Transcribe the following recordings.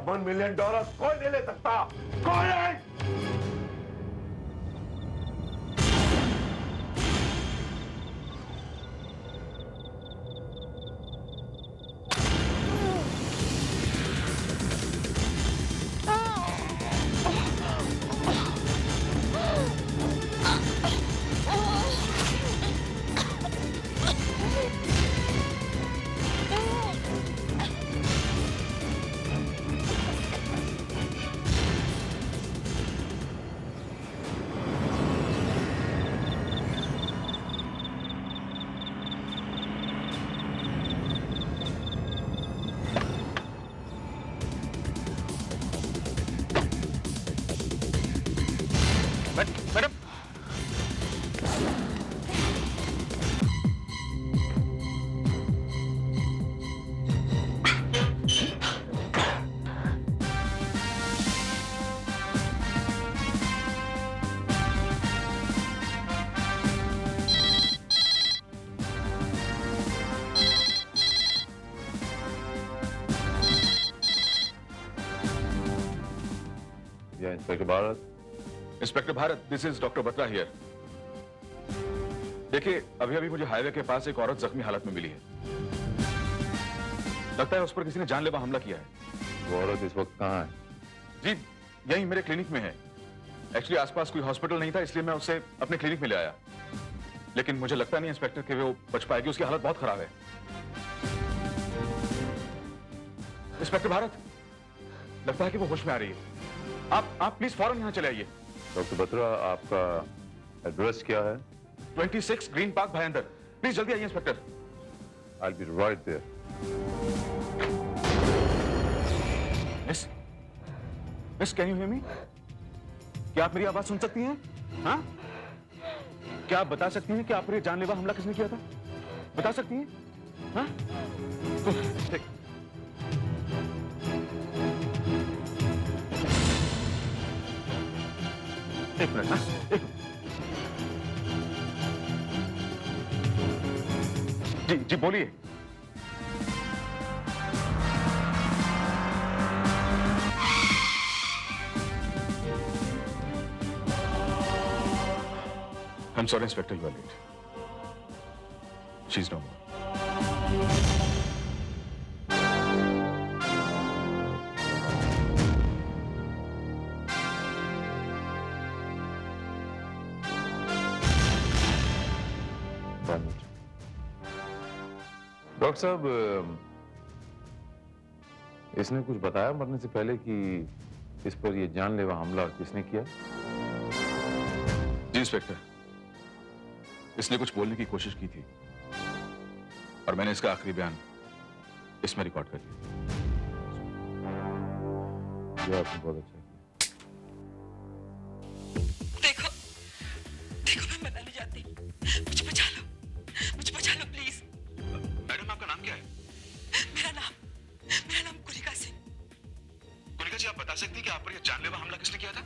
$1 million कोई नहीं ले सकता, कोई नहीं। Madam, inspector Bharat. Inspector Bharat, this is doctor Batra here. देखिए, अभी अभी मुझे हाईवे के पास एक औरत जख्मी हालत में मिली है। लगता है उस पर किसी ने जानलेवा हमला किया है। वो औरत इस वक्त कहाँ है? जी, यही मेरे क्लिनिक में है। एक्चुअली आसपास कोई हॉस्पिटल नहीं था, इसलिए मैं उसे अपने क्लिनिक में ले आया। लेकिन मुझे लगता नहीं इंस्पेक्टर कि वो बच पाएगी, उसकी हालत बहुत खराब है। इंस्पेक्टर भारत, लगता है कि वो होश में आ रही है। आप प्लीज फौरन यहां चले आइए। डॉक्टर बत्रा, आपका एड्रेस क्या है? 26 ग्रीन पार्क भाईंदर। प्लीज जल्दी आइए inspector. I'll be right there. Miss, can you hear me? क्या आप मेरी आवाज सुन सकती हैं? हाँ? क्या आप बता सकती हैं कि आप पर जानलेवा हमला किसने किया था? बता सकती हैं? हाँ? ठीक। एक मिनट, हाँ? एक मिनट। जी जी बोलिए। I'm sorry, Inspector, you are late. She's no more. Doctor साहब, इसने कुछ बताया मरने से पहले कि इस पर ये जानलेवा हमला किसने किया? जी इंस्पेक्टर, इसने कुछ बोलने की कोशिश की थी और मैंने इसका आखिरी बयान इसमें रिकॉर्ड कर लिया। ये आपने बहुत अच्छा किया। देखो, मैं मरना नहीं चाहती। मुझे बचा लो प्लीज। मैडम, आपका नाम क्या है? मेरा नाम कुनिका सिंह। कुनिका जी, आप बता सकती हैं कि आप पर यह जानलेवा हमला किसने किया था?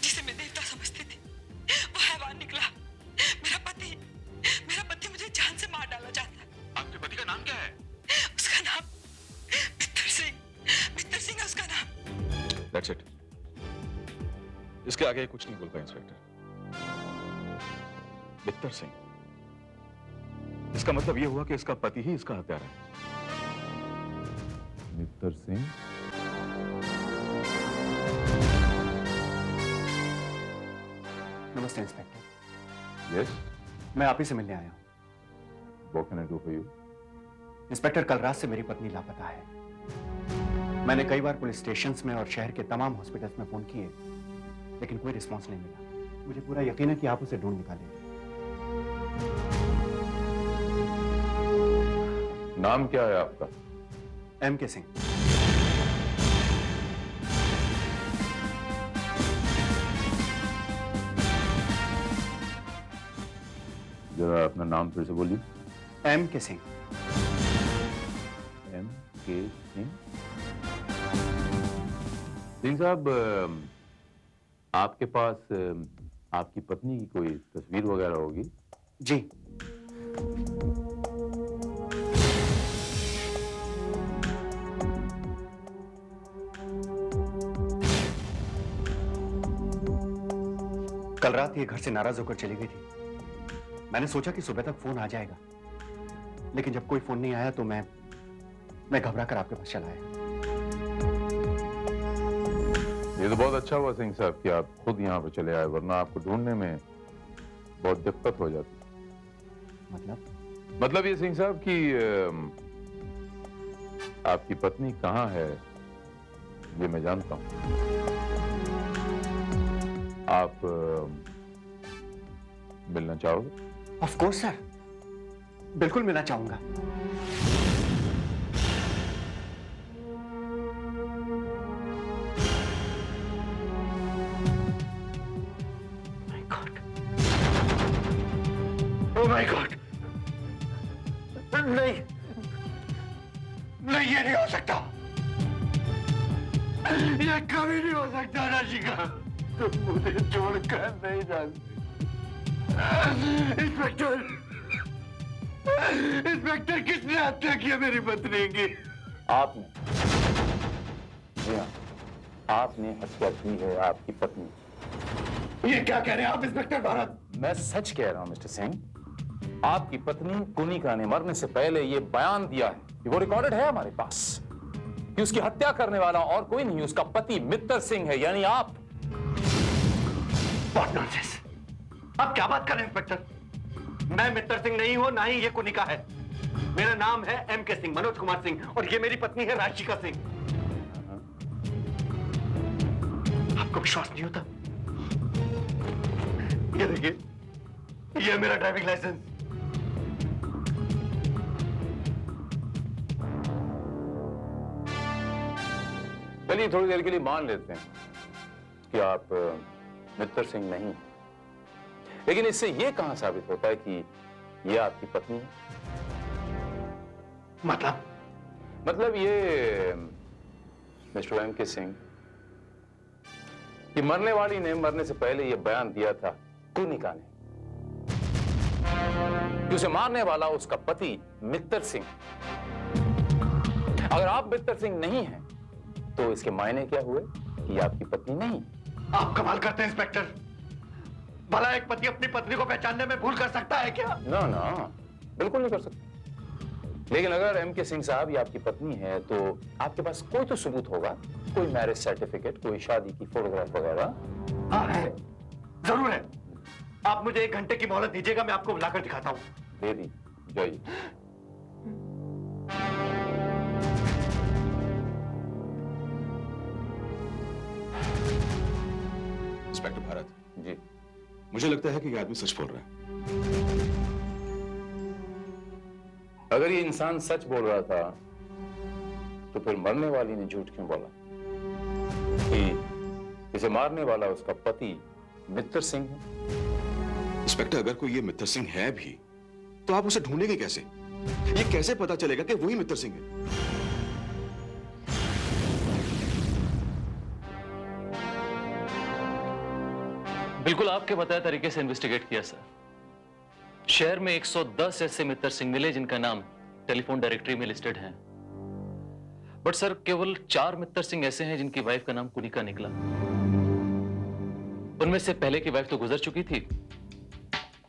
जिसे मैं देवता समझती थी, वो हैवान निकला। मेरा पति मुझे जान से मार डाला चाहता है। आपके पति का नाम क्या है? उसका नाम मित्तर सिंह है उसका नाम। That's it. इसके आगे कुछ नहीं बोल पाए इंस्पेक्टर। मित्तर सिंह, इसका मतलब यह हुआ कि इसका पति ही इसका हत्यारा है। मित्तर सिंह? नमस्ते इंस्पेक्टर। यस, मैं आप ही से मिलने आया हूँ। What can I do for you? Inspector, कल रात से मेरी पत्नी लापता है। मैंने कई बार पुलिस स्टेशंस में और शहर के तमाम हॉस्पिटल्स में फोन किए, लेकिन कोई रिस्पांस नहीं मिला। मुझे पूरा यकीन है कि आप उसे ढूंढ निकालेंगे। नाम क्या है आपका? M.K. सिंह। जरा अपना नाम फिर से बोलिए। M.K. सिंह। M.K. सिंह। सिंह साहब, आपके पास आपकी पत्नी की कोई तस्वीर वगैरह होगी? जी। कल रात ये घर से नाराज होकर चली गई थी। मैंने सोचा कि सुबह तक फोन आ जाएगा, लेकिन जब कोई फोन नहीं आया तो मैं घबरा कर आपके पास चला आया। ये तो बहुत अच्छा हुआ सिंह साहब कि आप खुद यहाँ पे चले आए, वरना आपको ढूंढने में बहुत दिक्कत हो जाती। मतलब ये सिंह साहब कि आपकी पत्नी कहाँ है ये मैं जानता हूँ। आप मिलना चाहोगे? ऑफ कोर्स सर, बिल्कुल मिलना चाहूंगा। Oh my God! नहीं, नहीं, ये नहीं हो सकता। ये कभी नहीं हो सकता राशिका। तुम मुझे छोड़कर नहीं जानती। इंस्पेक्टर, इंस्पेक्टर, किसने हत्या की मेरी पत्नी की? आपने। जी हाँ, आपने हत्या की है आपकी पत्नी। ये क्या कह रहे हैं आप इंस्पेक्टर भारत? मैं सच कह रहा हूं मिस्टर सिंह। आपकी पत्नी कुनिका ने मरने से पहले ये बयान दिया है कि वो रिकॉर्डेड है हमारे पास कि उसकी हत्या करने वाला और कोई नहीं, उसका पति मित्तर सिंह है, यानी आप। What nonsense! आप क्या बात कर रहे हैं इंस्पेक्टर? मैं मित्तर सिंह नहीं हूं, ना ही ये कुनिका है। मेरा नाम है M.K. सिंह, मनोज कुमार सिंह, और ये मेरी पत्नी है राशिका सिंह। आपको विश्वास नहीं होता? ये देखिए, ये मेरा ड्राइविंग लाइसेंस। चलिए थोड़ी देर के लिए मान लेते हैं कि आप मित्तर सिंह नहीं, लेकिन इससे यह कहां साबित होता है कि यह आपकी पत्नी है? मतलब ये मिस्टर M.K. सिंह कि मरने वाली ने मरने से पहले यह बयान दिया था कुनिका ने कि उसे मारने वाला उसका पति मित्तर सिंह। अगर आप मित्तर सिंह नहीं हैं तो इसके मायने क्या हुए कि आपकी पत्नी नहीं? आप कमाल करते हैं इंस्पेक्टर। भला एक पति अपनी पत्नी को पहचानने में भूल कर सकता है क्या? ना, बिल्कुल नहीं कर सकता। लेकिन अगर M.K. सिंह साहब ये आपकी पत्नी है तो आपके पास कोई तो सबूत होगा, कोई मैरिज सर्टिफिकेट, कोई शादी की फोटोग्राफ वगैरह। हाँ है, जरूर है। आप मुझे 1 घंटे की मोहलत दीजिएगा, मैं आपको बुलाकर दिखाता हूँ। दे दी, जाइए। इंस्पेक्टर भारत जी, मुझे लगता है कि ये आदमी सच बोल रहा है। अगर ये इंसान सच बोल रहा था तो फिर मरने वाली ने झूठ क्यों बोला कि इसे मारने वाला उसका पति मित्तर सिंह है? इंस्पेक्टर, अगर कोई ये मित्तर सिंह है भी तो आप उसे ढूंढेंगे कैसे? ये कैसे पता चलेगा कि वही मित्तर सिंह है? बिल्कुल आपके बताए तरीके से इन्वेस्टिगेट किया सर। शहर में 110 ऐसे मित्तर सिंह मिले जिनका नाम टेलीफोन डायरेक्टरी में लिस्टेड है, बट सर केवल 4 मित्तर सिंह ऐसे हैं जिनकी वाइफ का नाम कुनिका निकला। उनमें से पहले की वाइफ तो गुजर चुकी थी,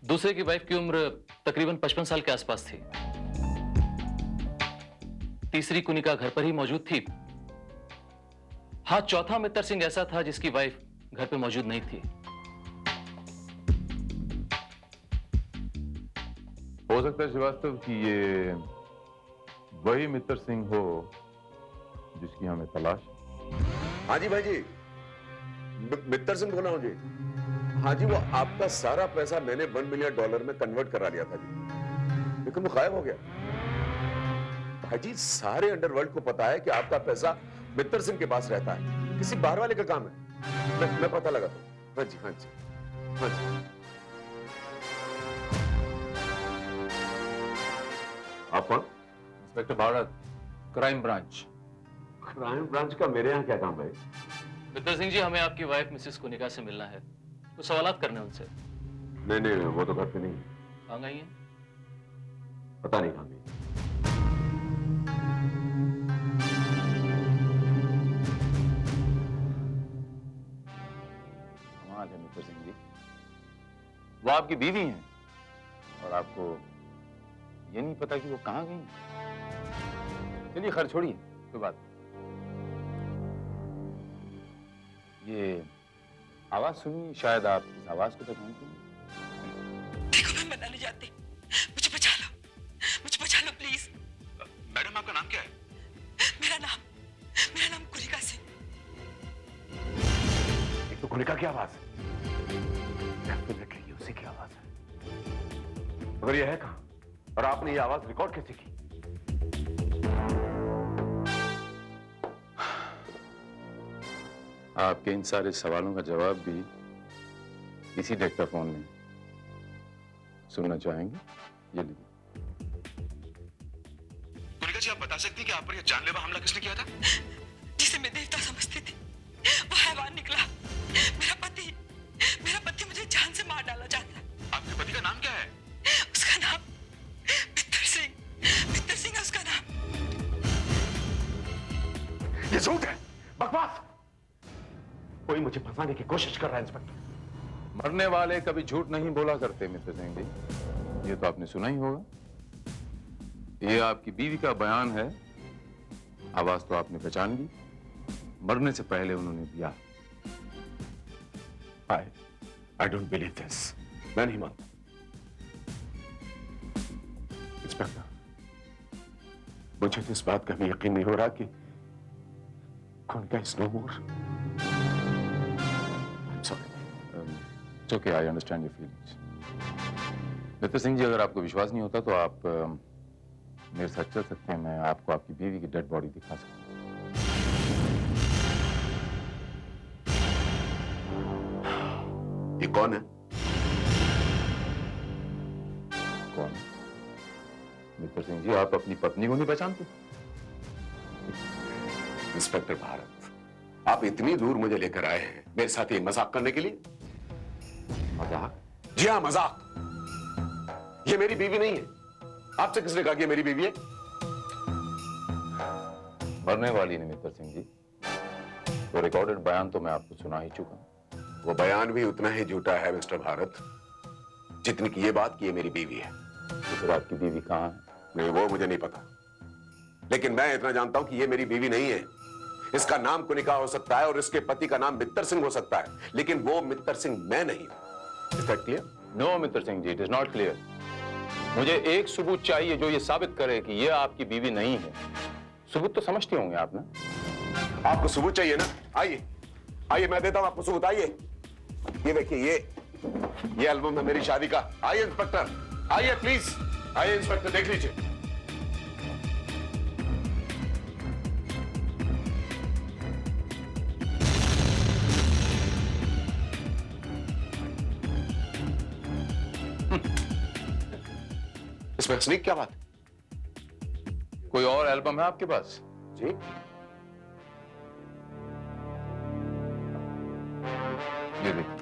दूसरे की वाइफ की उम्र तकरीबन 55 साल के आसपास थी, तीसरी कुनिका घर पर ही मौजूद थी। हाँ, चौथा मित्तर सिंह ऐसा था जिसकी वाइफ घर पे मौजूद नहीं थी। हो सकता है श्रीवास्तव कि ये वही मित्तर सिंह हो जिसकी हमें तलाश है। हाँ जी भाई जी, मित्तर सिंह बोला हूं जी। हाँ जी, वो आपका सारा पैसा मैंने $1 मिलियन में कन्वर्ट करा लिया था जी, लेकिन वो गायब हो गया। भाई जी, सारे अंडरवर्ल्ड को पता है कि आपका पैसा मित्तर सिंह के पास रहता है, किसी बाहर वाले का काम है। मैं पता लगाता हूं। हाँ जी, हाँ जी, हाँ जी। आप कौन? Inspector Bharat, crime branch. Crime branch का मेरे यहाँ क्या काम है? मित्तर सिंह जी, हमें आपकी वाइफ मिसेस कुनिका से मिलना है, कुछ सवालात करने उनसे। नहीं, वो तो घर पे नहीं। कहाँ गई हैं? पता नहीं कहाँ गई। कमाल है मित्तर सिंह जी, वो आपकी बीवी हैं और आपको ये नहीं पता कि वो कहां गई। चलिए खैर छोड़िए, कोई बात नहीं। ये आवाज सुनी, शायद आप इस आवाज को पहचानते हैं। देखो मैं मना नहीं जाती, मुझे बचा लो प्लीज। मैडम आपका नाम क्या है? मेरा नाम कुनिका सिंह। एक तो कुनिका की आवाज है, उसी की आवाज है। मगर ये है कहां और आपने ये आवाज रिकॉर्ड कैसे की? आपके इन सारे सवालों का जवाब भी इसी डिक्टाफोन में सुनना चाहेंगे? ये लीजिए। कुनिका जी, आप बता सकती हैं कि आप पर यह जानलेवा हमला किसने किया था? जिसे मैं देवता समझती थी वो हैवान निकला। मेरा पति मुझे जान से मार डाला चाहता है। आपके पति का नाम क्या है? उसका नाम मित्तर सिंह है उसका नाम। ये झूठ है, बकवास। कोई मुझे फंसाने की कोशिश कर रहा है इंस्पेक्टर। मरने वाले कभी झूठ नहीं बोला करते मित्र सिंह जी, ये तो आपने सुना ही होगा। ये आपकी बीवी का बयान है। आवाज तो आपने पहचान ली, मरने से पहले उन्होंने दिया। I don't believe this. मैं नहीं मानता। इंस्पेक्टर, मुझे तो इस बात का भी यकीन नहीं हो रहा कि Kunika is no more. I'm sorry. It's okay, I understand your feelings. मित्र सिंह जी, अगर आपको विश्वास नहीं होता तो आप मेरे साथ चल सकते हैं। मैं आपको आपकी बीवी की डेड बॉडी दिखा सकता हूँ। ये कौन है? कौन? मित्र सिंह जी, आप अपनी पत्नी को नहीं पहचानते? इंस्पेक्टर भारत, आप इतनी दूर मुझे लेकर आए हैं मेरे साथ ये मजाक करने के लिए? मजाक? जी हाँ, मजाक। ये मेरी बीवी नहीं है। आपसे किसने कहा कि ये मेरी बीवी है? मरने वाली ने मित्र सिंह जी। वो रिकॉर्डेड बयान तो मैं आपको सुना ही चुका हूं। वो बयान भी उतना ही झूठा है मिस्टर भारत जितनी की ये बात कि ये मेरी बीवी है। तो फिर आपकी बीवी कहाँ है? नहीं, वो मुझे नहीं पता, लेकिन मैं इतना जानता हूं कि ये मेरी बीवी नहीं है। इसका नाम कुनिका हो सकता है और इसके पति का नाम मित्तर सिंह हो सकता है, लेकिन वो मित्तर सिंह मैं नहीं हूं। Is that clear? No Mitra Singh ji, it is not clear. मुझे एक सबूत चाहिए जो ये साबित करे कि ये आपकी बीवी नहीं है। सबूत तो समझते होंगे आप ना? आपको सबूत चाहिए ना? आइए आइए, मैं देता हूं आपको सबूत। आइए, ये देखिए, ये एल्बम है मेरी शादी का। आइए इंस्पेक्टर, आइए प्लीज, आइए इंस्पेक्टर, देख लीजिए। इसमें हंसने की क्या बात है? कोई और एल्बम है आपके पास? जी, ये देखिए,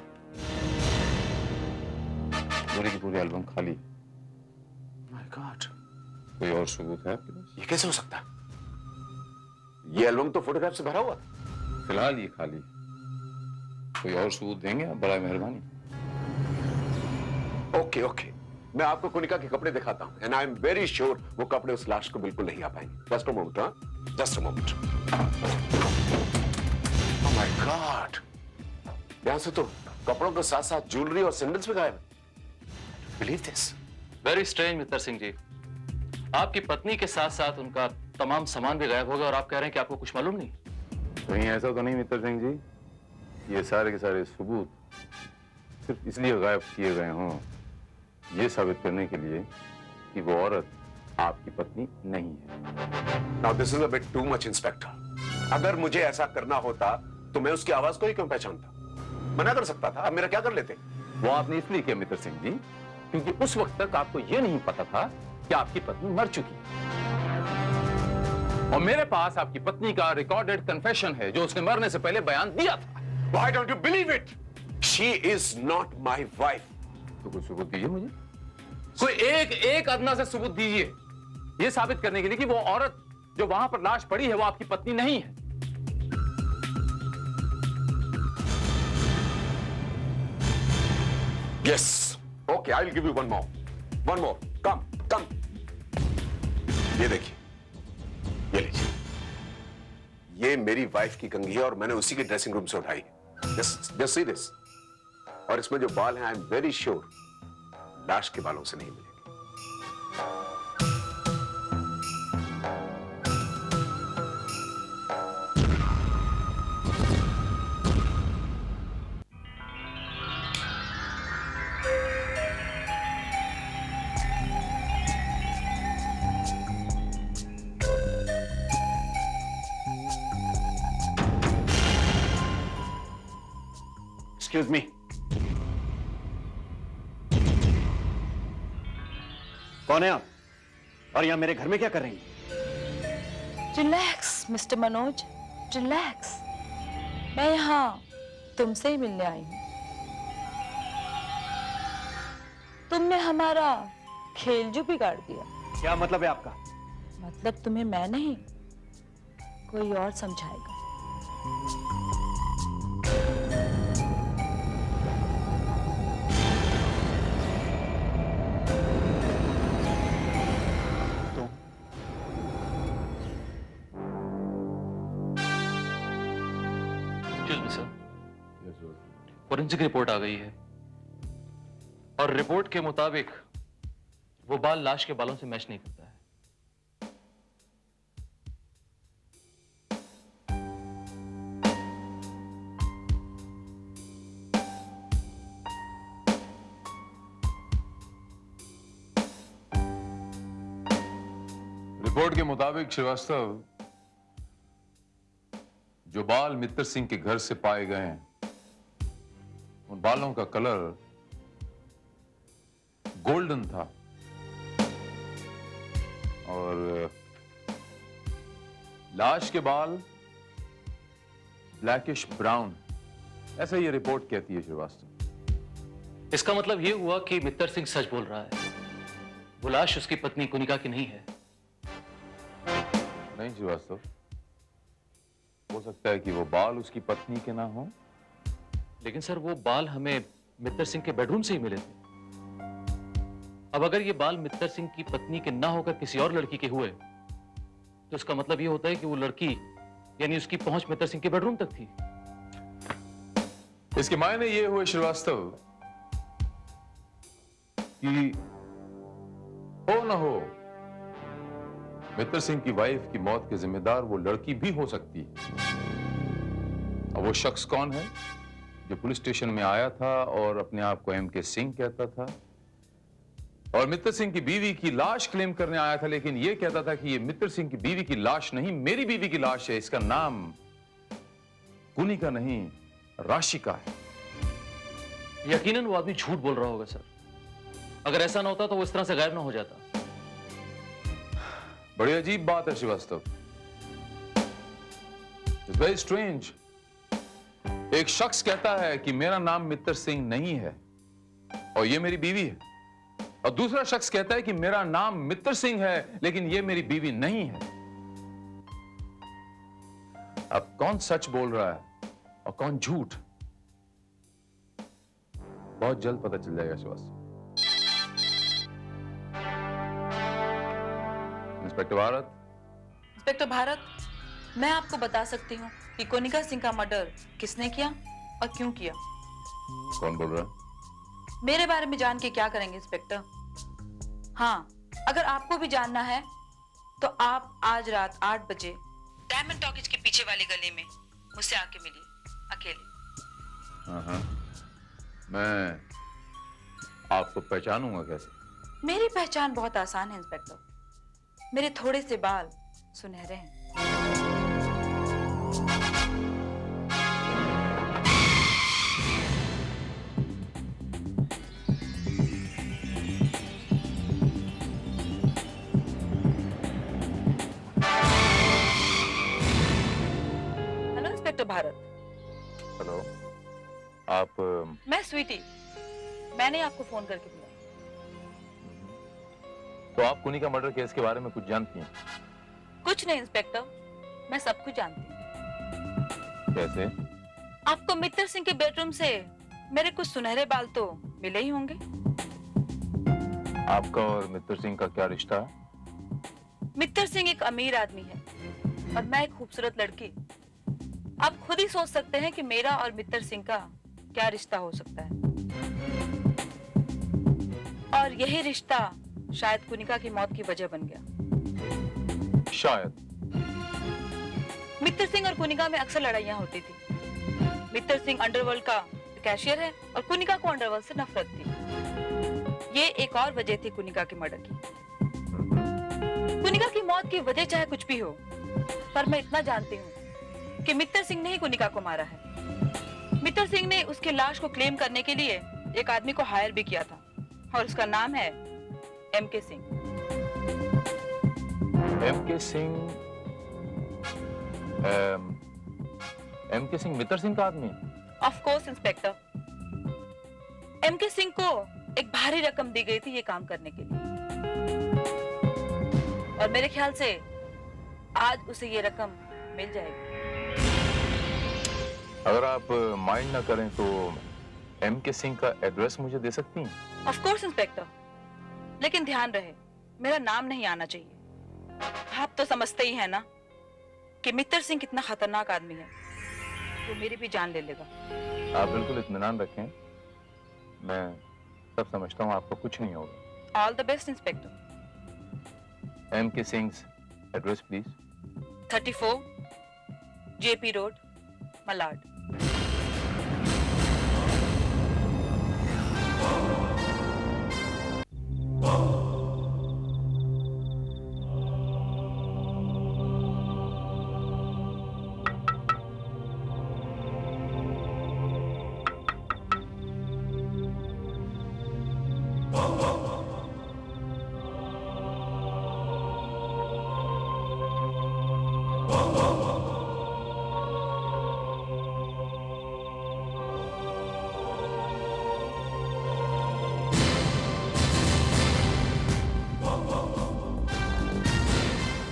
पूरी की पूरी एल्बम खाली। माय गॉड, कोई और सबूत है आपके पास? ये कैसे हो सकता है? ये एल्बम तो फोटोग्राफ से भरा हुआ। फिलहाल ये खाली। कोई और सबूत देंगे आप? बड़ा मेहरबानी। ओके ओके, मैं आपको कुनिका के कपड़े दिखाता हूं, and I am very sure वो कपड़े उस लाश को बिल्कुल नहीं आ पाएंगे। जस्ट अ मोमेंट, हाँ, just a moment. Oh my God, यहां से तो कपड़ों के साथ साथ ज्वेलरी और सैंडल्स भी गायब। Believe this. वेरी स्ट्रेंज मित्तर सिंह जी, आपकी पत्नी के साथ साथ उनका तमाम सामान भी गायब हो गया और आप कह रहे हैं कि आपको कुछ मालूम नहीं? कहीं ऐसा तो नहीं मित्र सिंह जी, ये सारे के सारे सबूत सिर्फ इसलिए गायब किए गए हों ये साबित करने के लिए कि वो औरत आपकी पत्नी नहीं है। Now this is a bit too much inspector. अगर मुझे ऐसा करना होता तो मैं उसकी आवाज को ही क्यों पहचानता? मना कर सकता था, अब मेरा क्या कर लेते? वो आपने इसलिए किया मित्र सिंह जी क्योंकि उस वक्त तक आपको यह नहीं पता था कि आपकी पत्नी मर चुकी है। और मेरे पास आपकी पत्नी का रिकॉर्डेड कन्फेशन है जो उसने मरने से पहले बयान दिया था। Why don't you believe it? She is not my wife. तो कोई सबूत दीजिए मुझे, कोई एक अदना से सबूत दीजिए ये साबित करने के लिए कि वो औरत जो वहां पर लाश पड़ी है वो आपकी पत्नी नहीं है। Yes, Okay, I'll give you one more. One more. Come, come. ये देखिए, ये लीजिए। ये मेरी वाइफ की कंघी है और मैंने उसी के ड्रेसिंग रूम से उठाई। Just see this. और इसमें जो बाल हैं, I am very sure लाश के बालों से नहीं मिलेंगे। Excuse me. कौन है आप? और यहां मेरे घर में क्या कर रही हैं? Relax mister Manoj, relax. मैं यहाँ तुमसे ही मिलने आई हूँ। तुमने हमारा खेल जो बिगाड़ दिया। क्या मतलब है आपका? मतलब तुम्हें मैं नहीं, कोई और समझाएगा। फॉरेंसिक रिपोर्ट आ गई है और रिपोर्ट के मुताबिक वो बाल लाश के बालों से मैच नहीं करता है। रिपोर्ट के मुताबिक श्रीवास्तव, जो बाल मित्तर सिंह के घर से पाए गए हैं, उन बालों का कलर गोल्डन था और लाश के बाल ब्लैकिश ब्राउन, ऐसा ये रिपोर्ट कहती है श्रीवास्तव। इसका मतलब ये हुआ कि मित्तर सिंह सच बोल रहा है, वो लाश उसकी पत्नी कुनिका की नहीं है। नहीं श्रीवास्तव, हो सकता है कि वो बाल उसकी पत्नी के ना हो। लेकिन सर, वो बाल हमें मित्तर सिंह के बेडरूम से ही मिले थे। अब अगर ये बाल मित्तर सिंह की पत्नी के ना होकर किसी और लड़की के हुए, तो इसका मतलब ये होता है कि वो लड़की यानी उसकी पहुंच मित्तर सिंह के बेडरूम तक थी। इसके मायने ये हुए श्रीवास्तव कि हो ना हो, मित्तर सिंह की वाइफ की मौत के जिम्मेदार वो लड़की भी हो सकती है। और वो शख्स कौन है जो पुलिस स्टेशन में आया था और अपने आप को एम.के. सिंह कहता था और मित्तर सिंह की बीवी की लाश क्लेम करने आया था, लेकिन यह कहता था कि ये मित्तर सिंह की बीवी की लाश नहीं, मेरी बीवी की लाश है। इसका नाम कुनिका नहीं, राशिका है। यकीनन वो आदमी झूठ बोल रहा होगा सर। अगर ऐसा ना होता तो वो इस तरह से गायब ना हो जाता। बड़ी अजीब बात है श्रीवास्तव, इट्स वेरी स्ट्रेंज। एक शख्स कहता है कि मेरा नाम मित्तर सिंह नहीं है और ये मेरी बीवी है, और दूसरा शख्स कहता है कि मेरा नाम मित्तर सिंह है लेकिन ये मेरी बीवी नहीं है। अब कौन सच बोल रहा है और कौन झूठ, बहुत जल्द पता चल जाएगा श्रीवास्तव। इंस्पेक्टर भारत। इंस्पेक्टर भारत, मैं आपको बता सकती हूँ कि कोनिका सिंह का मर्डर किसने किया और क्यों किया। कौन बोल रहा है? मेरे बारे में जान के क्या करेंगे इंस्पेक्टर? हाँ, अगर आपको भी जानना है तो आप आज रात 8 बजे डायमंड टॉकीज के पीछे वाली गली में मुझसे आके मिलिए, अकेले। हाँ, मैं आपको पहचानूंगा कैसे? मेरी पहचान बहुत आसान है इंस्पेक्टर, मेरे थोड़े से बाल सुनहरे हैं। Hello inspector Bharat. हेलो, आप? मैं स्वीटी, मैंने आपको फोन करके बुलाया। तो आप कुनिका मर्डर केस के बारे में कुछ जानती हैं? कुछ नहीं इंस्पेक्टर, मैं सब कुछ जानती हूँ। कैसे? आपको मित्तर सिंह के बेडरूम से मेरे कुछ सुनहरे बाल तो मिले ही होंगे। आपका और मित्र सिंह का क्या रिश्ता है? मित्तर सिंह एक अमीर आदमी है और मैं एक खूबसूरत लड़की। आप खुद ही सोच सकते हैं कि मेरा और मित्तर सिंह का क्या रिश्ता हो सकता है। और यही रिश्ता शायद कुनिका की मौत की वजह बन गया। शायद। मित्तर सिंह और कुनिका में अक्सर लड़ाइयां होती थी। मित्तर सिंह अंडरवर्ल्ड का कैशियर है और कुनिका को अंडरवर्ल्ड से नफरत थी। ये एक और वजह थी कुनिका के मर्डर की। कुनिका की मौत की वजह चाहे कुछ भी हो, पर मैं इतना जानती हूँ कि मित्तर सिंह ने ही कुनिका को मारा है। मित्तर सिंह ने उसकी लाश को क्लेम करने के लिए एक आदमी को हायर भी किया था और उसका नाम है MK Singh. MK Singh? MK Singh Mittar Singh का आदमी है? Of course inspector. एमके सिंह को एक भारी रकम दी गई थी ये काम करने के लिए और मेरे ख्याल से आज उसे ये रकम मिल जाएगी। अगर आप माइंड ना करें तो एमके सिंह का एड्रेस मुझे दे सकती हैं? ऑफ कोर्स इंस्पेक्टर, लेकिन ध्यान रहे मेरा नाम नहीं आना चाहिए। आप तो समझते ही हैं ना कि मित्तर सिंह कितना खतरनाक आदमी है, वो मेरी भी जान ले लेगा। आप बिल्कुल इत्मीनान रखें, मैं सब समझता हूँ, आपको कुछ नहीं होगा। All the best inspector. MK Singh address please. 34 JP road, Malad.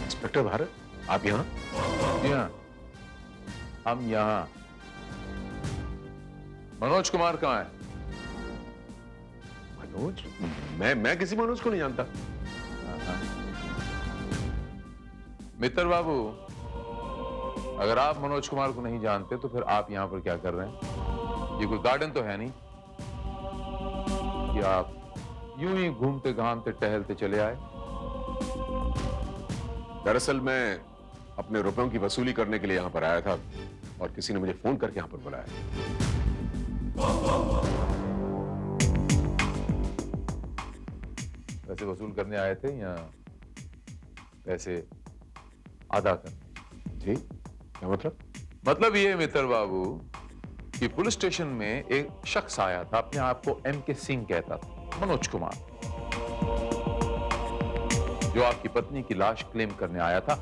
Inspector Bharat, आप यहाँ? जी हाँ, हम यहाँ। मनोज कुमार कहाँ है? मनोज? मैं किसी मनोज को नहीं जानता। मित्र बाबू, अगर आप मनोज कुमार को नहीं जानते तो फिर आप यहाँ पर क्या कर रहे हैं? ये कोई गार्डन तो है नहीं कि आप यूं ही घूमते घामते टहलते चले आए। दरअसल मैं अपने रुपयों की वसूली करने के लिए यहाँ पर आया था और किसी ने मुझे फोन करके यहाँ पर बुलाया। पैसे वसूल करने आए थे या पैसे अदा करने? जी, क्या मतलब? मतलब ये मित्र बाबू कि पुलिस स्टेशन में एक शख्स आया था, अपने आप को एमके सिंह कहता था, मनोज कुमार, जो आपकी पत्नी की लाश क्लेम करने आया था।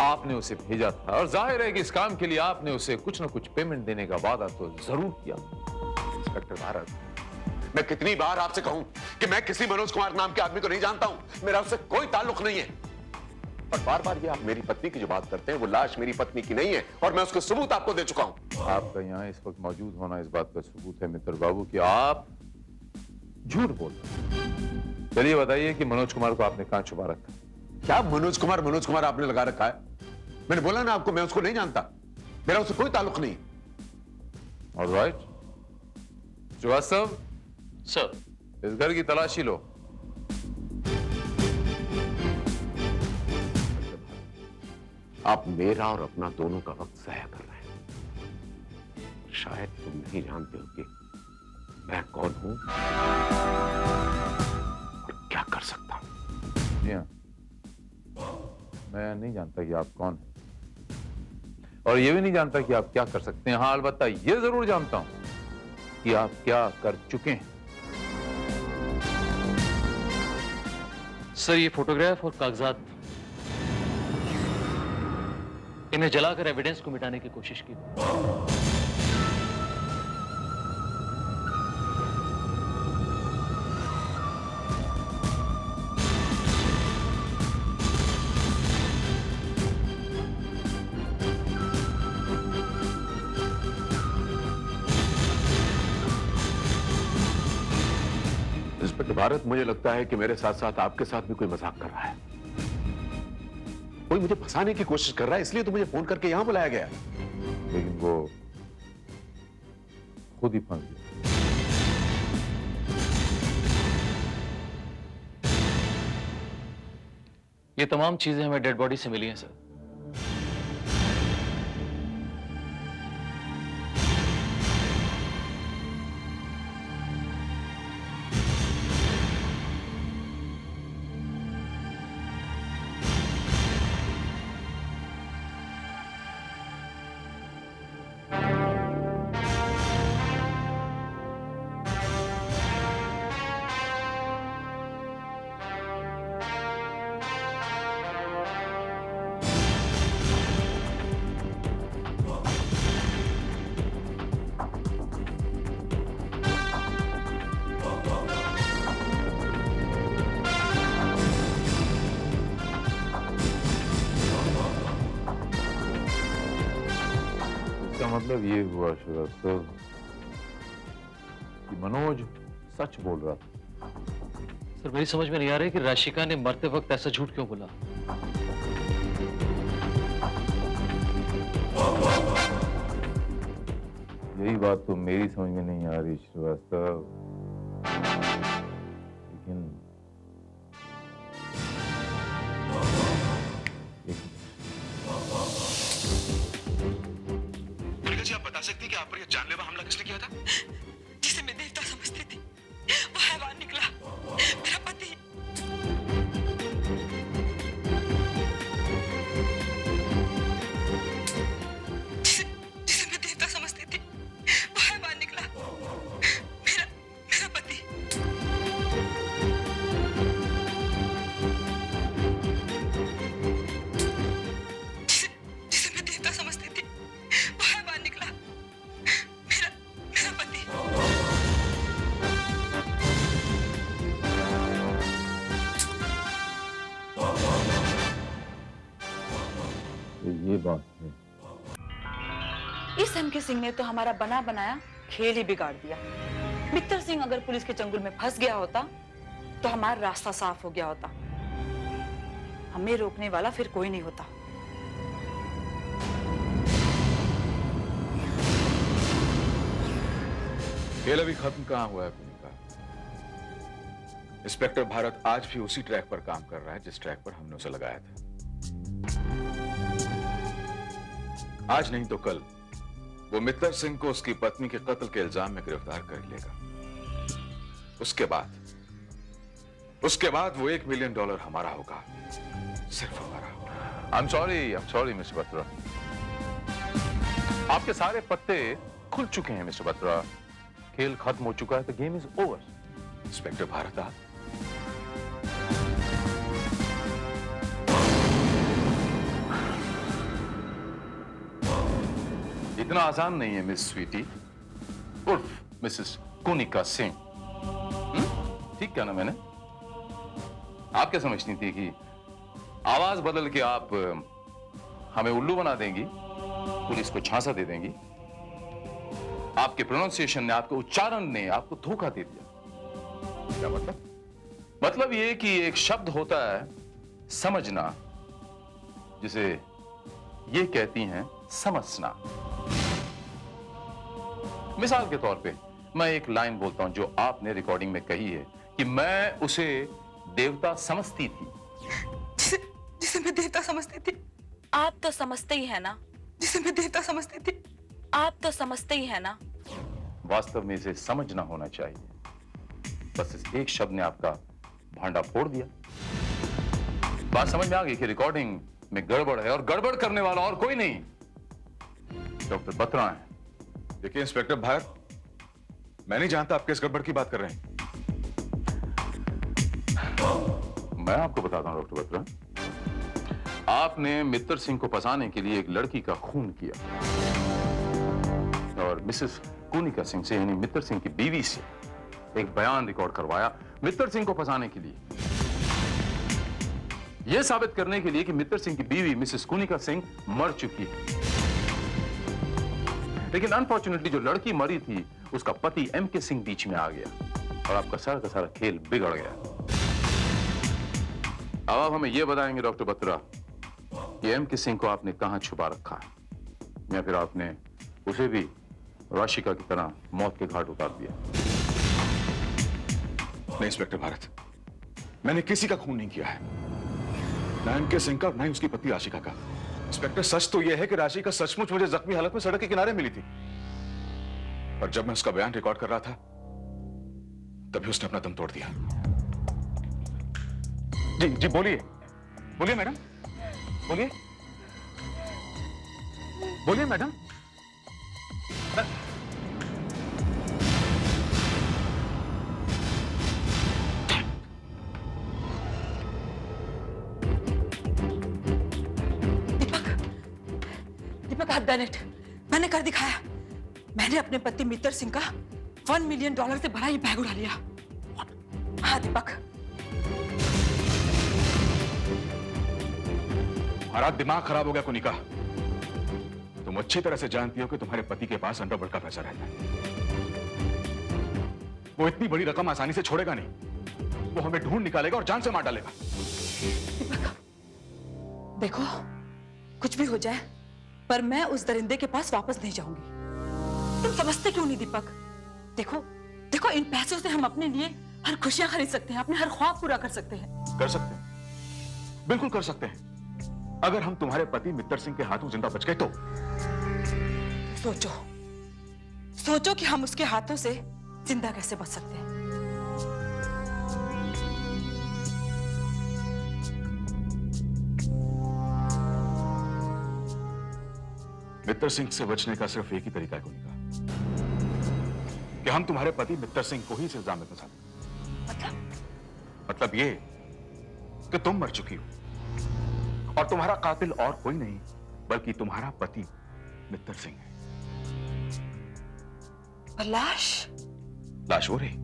आपने उसे भेजा था और जाहिर है कि इस काम के लिए आपने उसे कुछ ना कुछ पेमेंट देने का वादा तो जरूर किया। इंस्पेक्टर भारत, मैं कितनी बार आपसे कहूं कि मैं किसी मनोज कुमार नाम के आदमी को नहीं जानता हूं, मेरा उससे कोई ताल्लुक नहीं है। और बार बार ये आप मेरी पत्नी की जो बात करते हैं, वो लाश मेरी पत्नी की नहीं है और मैं उसका सबूत आपको दे चुका हूं। आपका यहाँ इस वक्त मौजूद होना इस बात का सबूत है मित्र बाबू कि आप झूठ बोल रहे हैं। चलिए बताइए कि मनोज कुमार को आपने कहां छुपा रखा? क्या मनोज कुमार आपने लगा रखा है? मैंने बोला ना आपको, मैं उसको नहीं जानता, मेरा उससे कोई ताल्लुक नहीं। ऑलराइट श्रीवास्तव, सर, इस घर की तलाशी लो। आप मेरा और अपना दोनों का वक्त ज़ाया कर रहे हैं। शायद तुम नहीं जानते हो कि मैं कौन हूं और क्या कर सकता हूं। जी हाँ, मैं नहीं जानता कि आप कौन हैं और ये भी नहीं जानता कि आप क्या कर सकते हैं। हाँ, अलबत्ता ये जरूर जानता हूं कि आप क्या कर चुके हैं। सर, ये फोटोग्राफ और कागजात, इन्हें जलाकर एविडेंस को मिटाने की कोशिश की। इस इंस्पेक्टर भारत, मुझे लगता है कि मेरे साथ साथ आपके साथ भी कोई मजाक कर रहा है। कोई मुझे फंसाने की कोशिश कर रहा है, इसलिए तो मुझे फोन करके यहां बुलाया गया। लेकिन वो खुद ही फंस गया। ये तमाम चीजें हमें डेड बॉडी से मिली हैं सर। मतलब ये हुआ श्रीवास्तव कि मनोज सच बोल रहा था। सर मेरी समझ में नहीं आ रही कि राशिका ने मरते वक्त ऐसा झूठ क्यों बोला। यही बात तो मेरी समझ में नहीं आ रही श्रीवास्तव, लेकिन आप बता सकती हैं कि आप पर यह जानलेवा हमला किसने किया था? जिसे मैं देवता समझती थी वो हैवान निकला, मेरा पति। जिसे मैं देवता समझती थी वो हैवान निकला, मेरा पति। जिसे मैं देवता समझती थी वो हैवान निकला, मेरा पति। ये बात है। इस एमके सिंह ने तो हमारा बना बनाया खेल ही बिगाड़ दिया। मित्तर सिंह अगर पुलिस के चंगुल में फंस गया होता तो हमारा रास्ता साफ हो गया होता। हमें रोकने वाला फिर कोई नहीं होता। खेल अभी खत्म कहां हुआ है पुनिका? इंस्पेक्टर भारत आज भी उसी ट्रैक पर काम कर रहा है जिस ट्रैक पर हमने उसे लगाया था। आज नहीं तो कल वो मित्तर सिंह को उसकी पत्नी के कत्ल के इल्जाम में गिरफ्तार कर लेगा। उसके बाद वो $1 मिलियन हमारा होगा, सिर्फ हमारा होगा। I'm sorry mister Batra. आपके सारे पत्ते खुल चुके हैं मिस्टर बत्रा। खेल खत्म हो चुका है। The game is over. Inspector Bharat, आप इतना आसान नहीं है मिस स्वीटी उर्फ मिसेस कुनिका सिंह। ठीक क्या ना मैंने? आप क्या समझती थी कि आवाज बदल के आप हमें उल्लू बना देंगी, पुलिस को झांसा दे देंगी? आपके प्रोनाउंसिएशन ने, आपके उच्चारण ने आपको धोखा दे दिया। क्या मतलब? मतलब ये कि एक शब्द होता है समझना, जिसे ये कहती हैं समझना। मिसाल के तौर पे मैं एक लाइन बोलता हूं जो आपने रिकॉर्डिंग में कही है कि मैं उसे देवता समझती थी। जिसे मैं देवता समझती थी। आप तो समझते ही है ना। जिसे मैं देवता समझती थी। आप तो समझते ही है ना। वास्तव में इसे समझना होना चाहिए। बस इस एक शब्द ने आपका भांडा फोड़ दिया। बात समझ में आ गई कि रिकॉर्डिंग में गड़बड़ है और गड़बड़ करने वाला और कोई नहीं डॉक्टर बत्रा है। देखिए इंस्पेक्टर भारत, मैं नहीं जानता आप किस गड़बड़ की बात कर रहे हैं। मैं आपको बताता हूं डॉक्टर बत्रा, आपने मित्तर सिंह को फंसाने के लिए एक लड़की का खून किया और मिसेस कुनिका सिंह से, यानी मित्तर सिंह की बीवी से, एक बयान रिकॉर्ड करवाया मित्तर सिंह को फंसाने के लिए, यह साबित करने के लिए कि मित्तर सिंह की बीवी मिसेस कुनिका सिंह मर चुकी है। लेकिन अनफॉर्चुनेटली जो लड़की मरी थी उसका पति एमके सिंह बीच में आ गया और आपका सारा का सारा खेल बिगड़ गया। अब आप हमें यह बताएंगे डॉक्टर बत्रा कि एमके सिंह को आपने कहां छुपा रखा है या फिर आपने उसे भी राशिका की तरह मौत के घाट उतार दिया? नहीं इंस्पेक्टर भारत, मैंने किसी का खून नहीं किया है, ना एमके सिंह का, ना ही उसकी पत्नी राशिका का। इंस्पेक्टर सच तो यह है कि राशिका सचमुच मुझे जख्मी हालत में सड़क के किनारे मिली थी, पर जब मैं उसका बयान रिकॉर्ड कर रहा था तभी उसने अपना दम तोड़ दिया। जी जी बोलिए, बोलिए मैडम, बोलिए, बोलिए madam. Deepak, I've done it. मैंने कर दिखाया। मैंने अपने पति मित्तर सिंह का $1 मिलियन से भरा ये बैग उड़ा लिया। हाँ दीपक। हमारा दिमाग खराब हो गया कुनिका। तुम अच्छी तरह से जानती हो कि तुम्हारे पति के पास अंडरवर्ल्ड का पैसा रहता है। वो इतनी बड़ी रकम आसानी से छोड़ेगा नहीं, वो हमें ढूंढ निकालेगा और जान से मार डालेगा। दीपक, देखो कुछ भी हो जाए पर मैं उस दरिंदे के पास वापस नहीं जाऊंगी। तुम समझते क्यों नहीं दीपक? देखो देखो, इन पैसों से हम अपने लिए हर खुशियां खरीद सकते हैं, अपने हर ख्वाब पूरा कर सकते हैं। कर सकते हैं, बिल्कुल कर सकते हैं। अगर हम तुम्हारे पति मित्तर सिंह के हाथों जिंदा बच गए तो सोचो सोचो कि हम उसके हाथों से जिंदा कैसे बच सकते हैं। मित्तर सिंह से बचने का सिर्फ एक ही तरीका है कुनिका, कि हम तुम्हारे पति मित्तर सिंह को ही इस इल्जाम में फंसा दें। मतलब ये कि तुम मर चुकी हो और तुम्हारा कातिल और कोई नहीं बल्कि तुम्हारा पति मित्तर सिंह है। और लाश? लाश हो रही,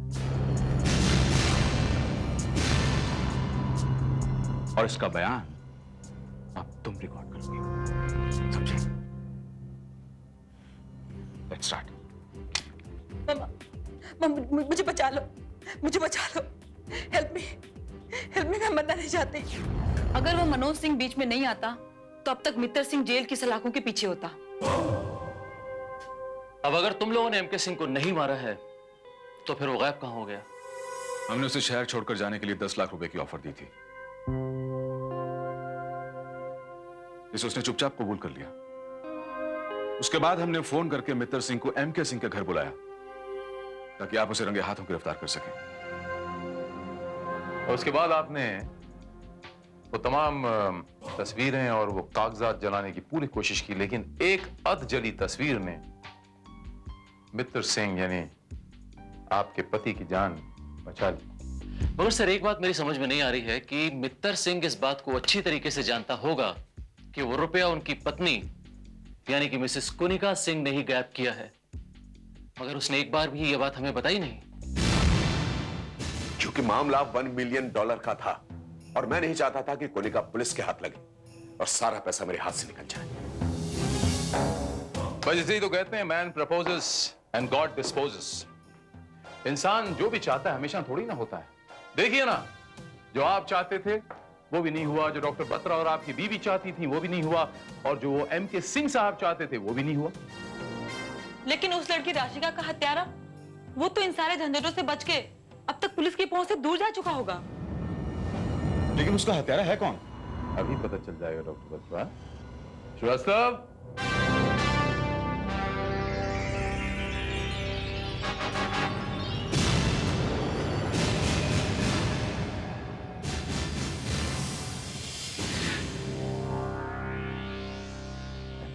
और इसका बयान अब तुम रिकॉर्ड करोगी, समझे? Let's start. मुझे बचा लो, मुझे बचा लो। हेल्प मी, मैं मरना नहीं चाहती। अगर वो मनोज सिंह बीच में नहीं आता तो अब तक मित्तर सिंह जेल की सलाखों के पीछे होता। अब अगर तुम लोगों ने एमके सिंह को नहीं मारा है तो फिर वो गायब कहां हो गया? हमने उसे शहर छोड़कर जाने के लिए 10 लाख रुपए की ऑफर दी थी, इसे उसने चुपचाप कबूल कर लिया। उसके बाद हमने फोन करके मित्तर सिंह को एमके सिंह के घर बुलाया ताकि आप उसे रंगे हाथों गिरफ्तार कर सकें। और उसके बाद आपने वो तमाम तस्वीरें और वो कागजात जलाने की पूरी कोशिश की, लेकिन एक अधजली तस्वीर ने मित्तर सिंह यानी आपके पति की जान बचा ली। मगर सर एक बात मेरी समझ में नहीं आ रही है कि मित्तर सिंह इस बात को अच्छी तरीके से जानता होगा कि वो रुपया उनकी पत्नी यानी कि मिसेस कुनिका सिंह ने ही गायब किया है, मगर उसने एक बार भी ये बात हमें बताई नहीं। क्योंकि मामला $1 मिलियन का था और मैं नहीं चाहता था कि कुनिका पुलिस के हाथ लगे और सारा पैसा मेरे हाथ से निकल जाए। बस इसे ही तो कहते हैं man proposes and God disposes. इंसान जो भी चाहता है हमेशा थोड़ी ना होता है। देखिए ना, जो आप चाहते थे वो भी नहीं हुआ, जो डॉक्टर बत्रा और आपकी बीवी चाहती थी वो भी नहीं हुआ, और जो वो एमके सिंह साहब चाहते थे वो भी नहीं हुआ। लेकिन उस लड़की राशिका का हत्यारा, वो तो इन सारे झंझटों से बच के अब तक पुलिस की पहुंच से दूर जा चुका होगा। लेकिन उसका हत्यारा है कौन? अभी पता चल जाएगा डॉक्टर बत्रा। श्रीवास्तव,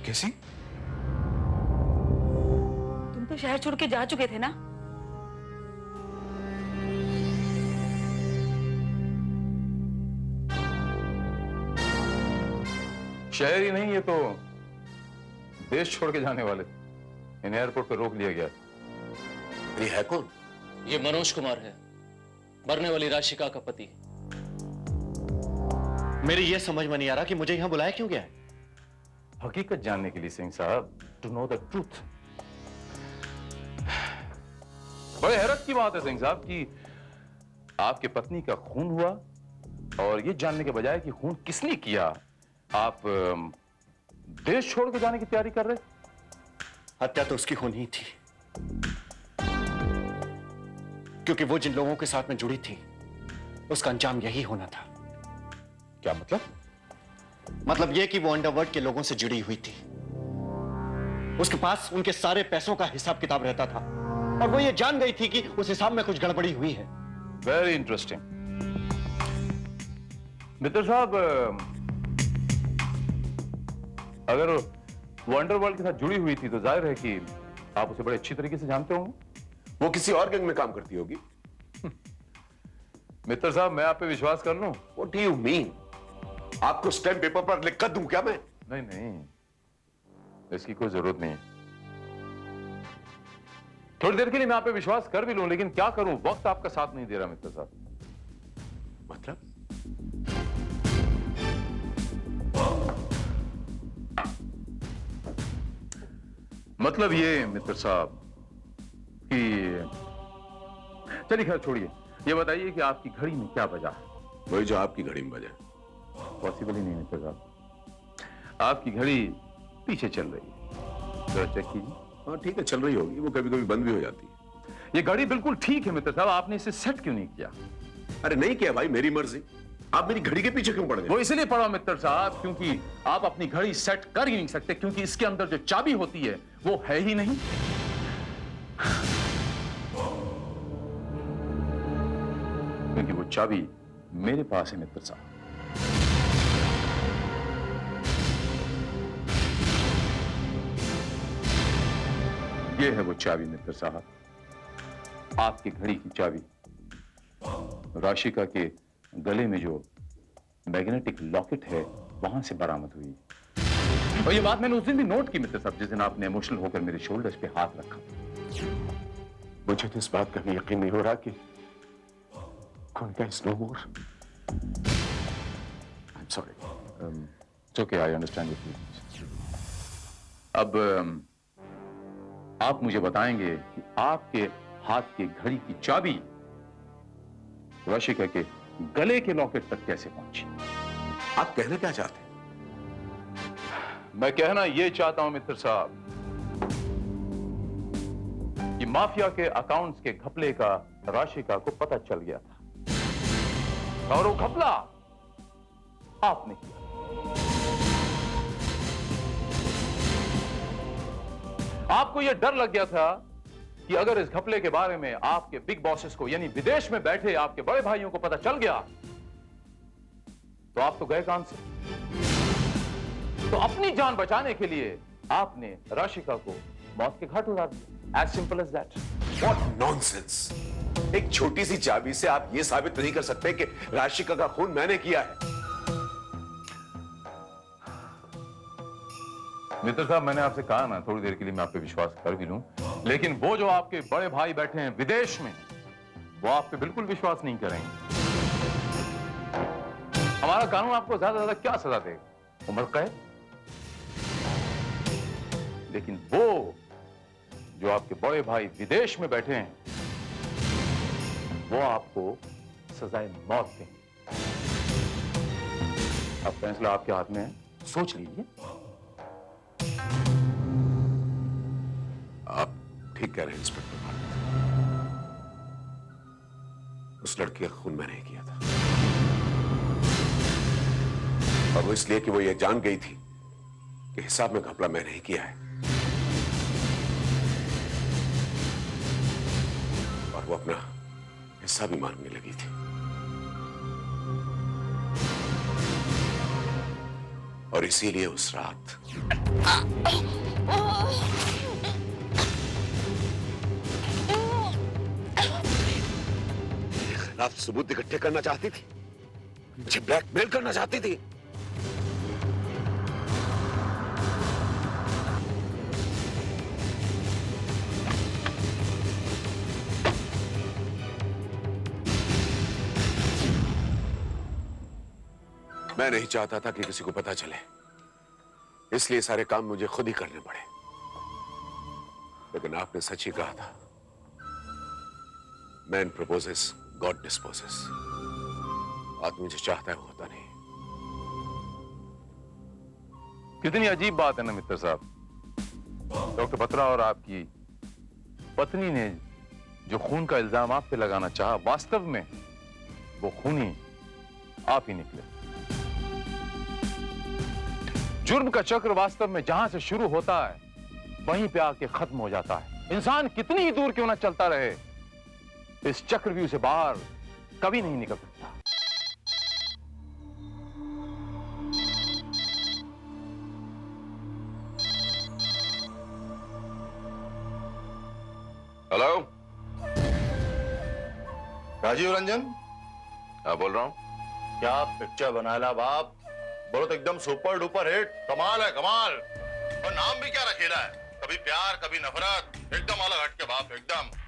कैसी? तुम तो शहर छोड़ के जा चुके थे ना? शहर ही नहीं, ये तो देश छोड़ के जाने वाले थे। इन्हें एयरपोर्ट पर रोक लिया गया। ये है कौन? ये मनोज कुमार है, मरने वाली राशिका का पति। मेरी यह समझ में नहीं आ रहा कि मुझे यहां बुलाया क्यों गया है। हकीकत जानने के लिए सिंह साहब, टू नो द ट्रूथ। बड़े हैरत की बात है सिंह साहब कि आपके पत्नी का खून हुआ और ये जानने के बजाय कि खून किसने किया आप देश छोड़ के जाने की तैयारी कर रहे। हत्या तो उसकी होनी ही थी, क्योंकि वो जिन लोगों के साथ में जुड़ी थी उसका अंजाम यही होना था। क्या मतलब? मतलब ये कि वो अंडरवर्ल्ड के लोगों से जुड़ी हुई थी। उसके पास उनके सारे पैसों का हिसाब किताब रहता था और वो ये जान गई थी कि उस हिसाब में कुछ गड़बड़ी हुई है। Very interesting. मित्र साहब, अगर वो अंडरवर्ल्ड के साथ जुड़ी हुई थी तो जाहिर है कि आप उसे बड़े अच्छी तरीके से जानते होंगे। वो किसी और गैंग में काम करती होगी। मित्र साहब, मैं आप पे विश्वास कर लूं? What do you mean? आपको स्टैम्प पेपर पर लिख कर दूं क्या मैं? नहीं नहीं, इसकी कोई जरूरत नहीं। थोड़ी देर के लिए मैं आप पे विश्वास कर भी लूं, लेकिन क्या करूं, वक्त आपका साथ नहीं दे रहा मित्र साहब। मतलब ये मित्र साहब कि चलिए खैर छोड़िए, ये बताइए कि आपकी घड़ी में क्या बजा है? वही जो आपकी घड़ी में बजा। पॉसिबल ही नहीं मित्र साहब, आपकी घड़ी पीछे चल रही है, जरा चेक कीजिए। हाँ ठीक है, चल रही होगी, वो कभी कभी बंद भी हो जाती है। ये घड़ी बिल्कुल ठीक है मित्र साहब, आपने इसे सेट क्यों नहीं किया? अरे नहीं किया भाई, मेरी मर्जी। आप मेरी घड़ी के पीछे क्यों पड़ गए? वो इसलिए पड़ा मित्र साहब क्योंकि आप अपनी घड़ी सेट कर ही नहीं सकते, क्योंकि इसके अंदर जो चाबी होती है वो है ही नहीं। क्योंकि वो चाबी मेरे पास है मित्र साहब। ये है वो चाबी मित्र साहब, आपकी घड़ी की चाबी। राशिका के गले में जो मैग्नेटिक लॉकेट है वहां से बरामद हुई। और ये बात मैंने उस दिन भी नोट की मित्र साहब, जिस दिन आपने इमोशनल होकर मेरे शोल्डर्स पे हाथ रखा। मुझे तो इस बात का भी यकीन नहीं हो रहा कि कोई is no more. I am sorry. It's okay, I understand your feelings. अब आप मुझे बताएंगे कि आपके हाथ की घड़ी की चाबी राशिका के गले के लॉकेट तक कैसे पहुंची? आप कहना क्या चाहते हैं? मैं कहना यह चाहता हूं मित्र साहब कि माफिया के अकाउंट्स के घपले का राशिका को पता चल गया था और वो घपला आपने किया। आपको यह डर लग गया था कि अगर इस घपले के बारे में आपके बिग बॉसेस को यानी विदेश में बैठे आपके बड़े भाइयों को पता चल गया तो आप तो गए काम से। तो अपनी जान बचाने के लिए आपने राशिका को मौत के घाट उतार दिया। As simple as that. What nonsense! एक छोटी सी चाबी से आप यह साबित नहीं कर सकते कि राशिका का खून मैंने किया है। मित्र साहब, मैंने आपसे कहा ना थोड़ी देर के लिए मैं आप पे विश्वास कर भी लूं, लेकिन वो जो आपके बड़े भाई बैठे हैं विदेश में वो आप पे बिल्कुल विश्वास नहीं करेंगे। हमारा कानून आपको ज्यादा से ज्यादा क्या सजा देगा? उम्र कैद। लेकिन वो जो आपके बड़े भाई विदेश में बैठे हैं वो आपको सजाए मौत देंगे। अब फैसला आपके हाथ में है, सोच लीजिए। आप ठीक कह रहे हैं इंस्पेक्टर। उस लड़की का खून मैंने ही किया था और वो इसलिए कि वो ये जान गई थी कि हिसाब में घपला मैंने ही किया है और वो अपना हिस्सा भी मांगने लगी थी। और इसीलिए उस रात खिलाफ सबूत इकट्ठे करना चाहती थी, मुझे ब्लैकमेल करना चाहती थी। मैं नहीं चाहता था कि किसी को पता चले, इसलिए सारे काम मुझे खुद ही करने पड़े। लेकिन आपने सच ही कहा था मैन प्रपोजेस, गॉड डिस्पोजेस। आदमी जो चाहता है वो होता नहीं। कितनी अजीब बात है ना मित्र साहब। डॉक्टर बत्रा और आपकी पत्नी ने जो खून का इल्जाम आप पे लगाना चाहा, वास्तव में वो खूनी आप ही निकले। जुर्म का चक्र वास्तव में जहां से शुरू होता है वहीं पे आके खत्म हो जाता है। इंसान कितनी ही दूर क्यों ना चलता रहे, इस चक्रव्यूह से बाहर कभी नहीं निकल सकता। हेलो, राजीव रंजन, हाँ बोल रहा हूँ। क्या पिक्चर बनाया बाप, बोलो तो एकदम सुपर डुपर हिट, कमाल है कमाल। और नाम भी क्या रखेला है, कभी प्यार कभी नफरत, एकदम अलग हटके बाप, एकदम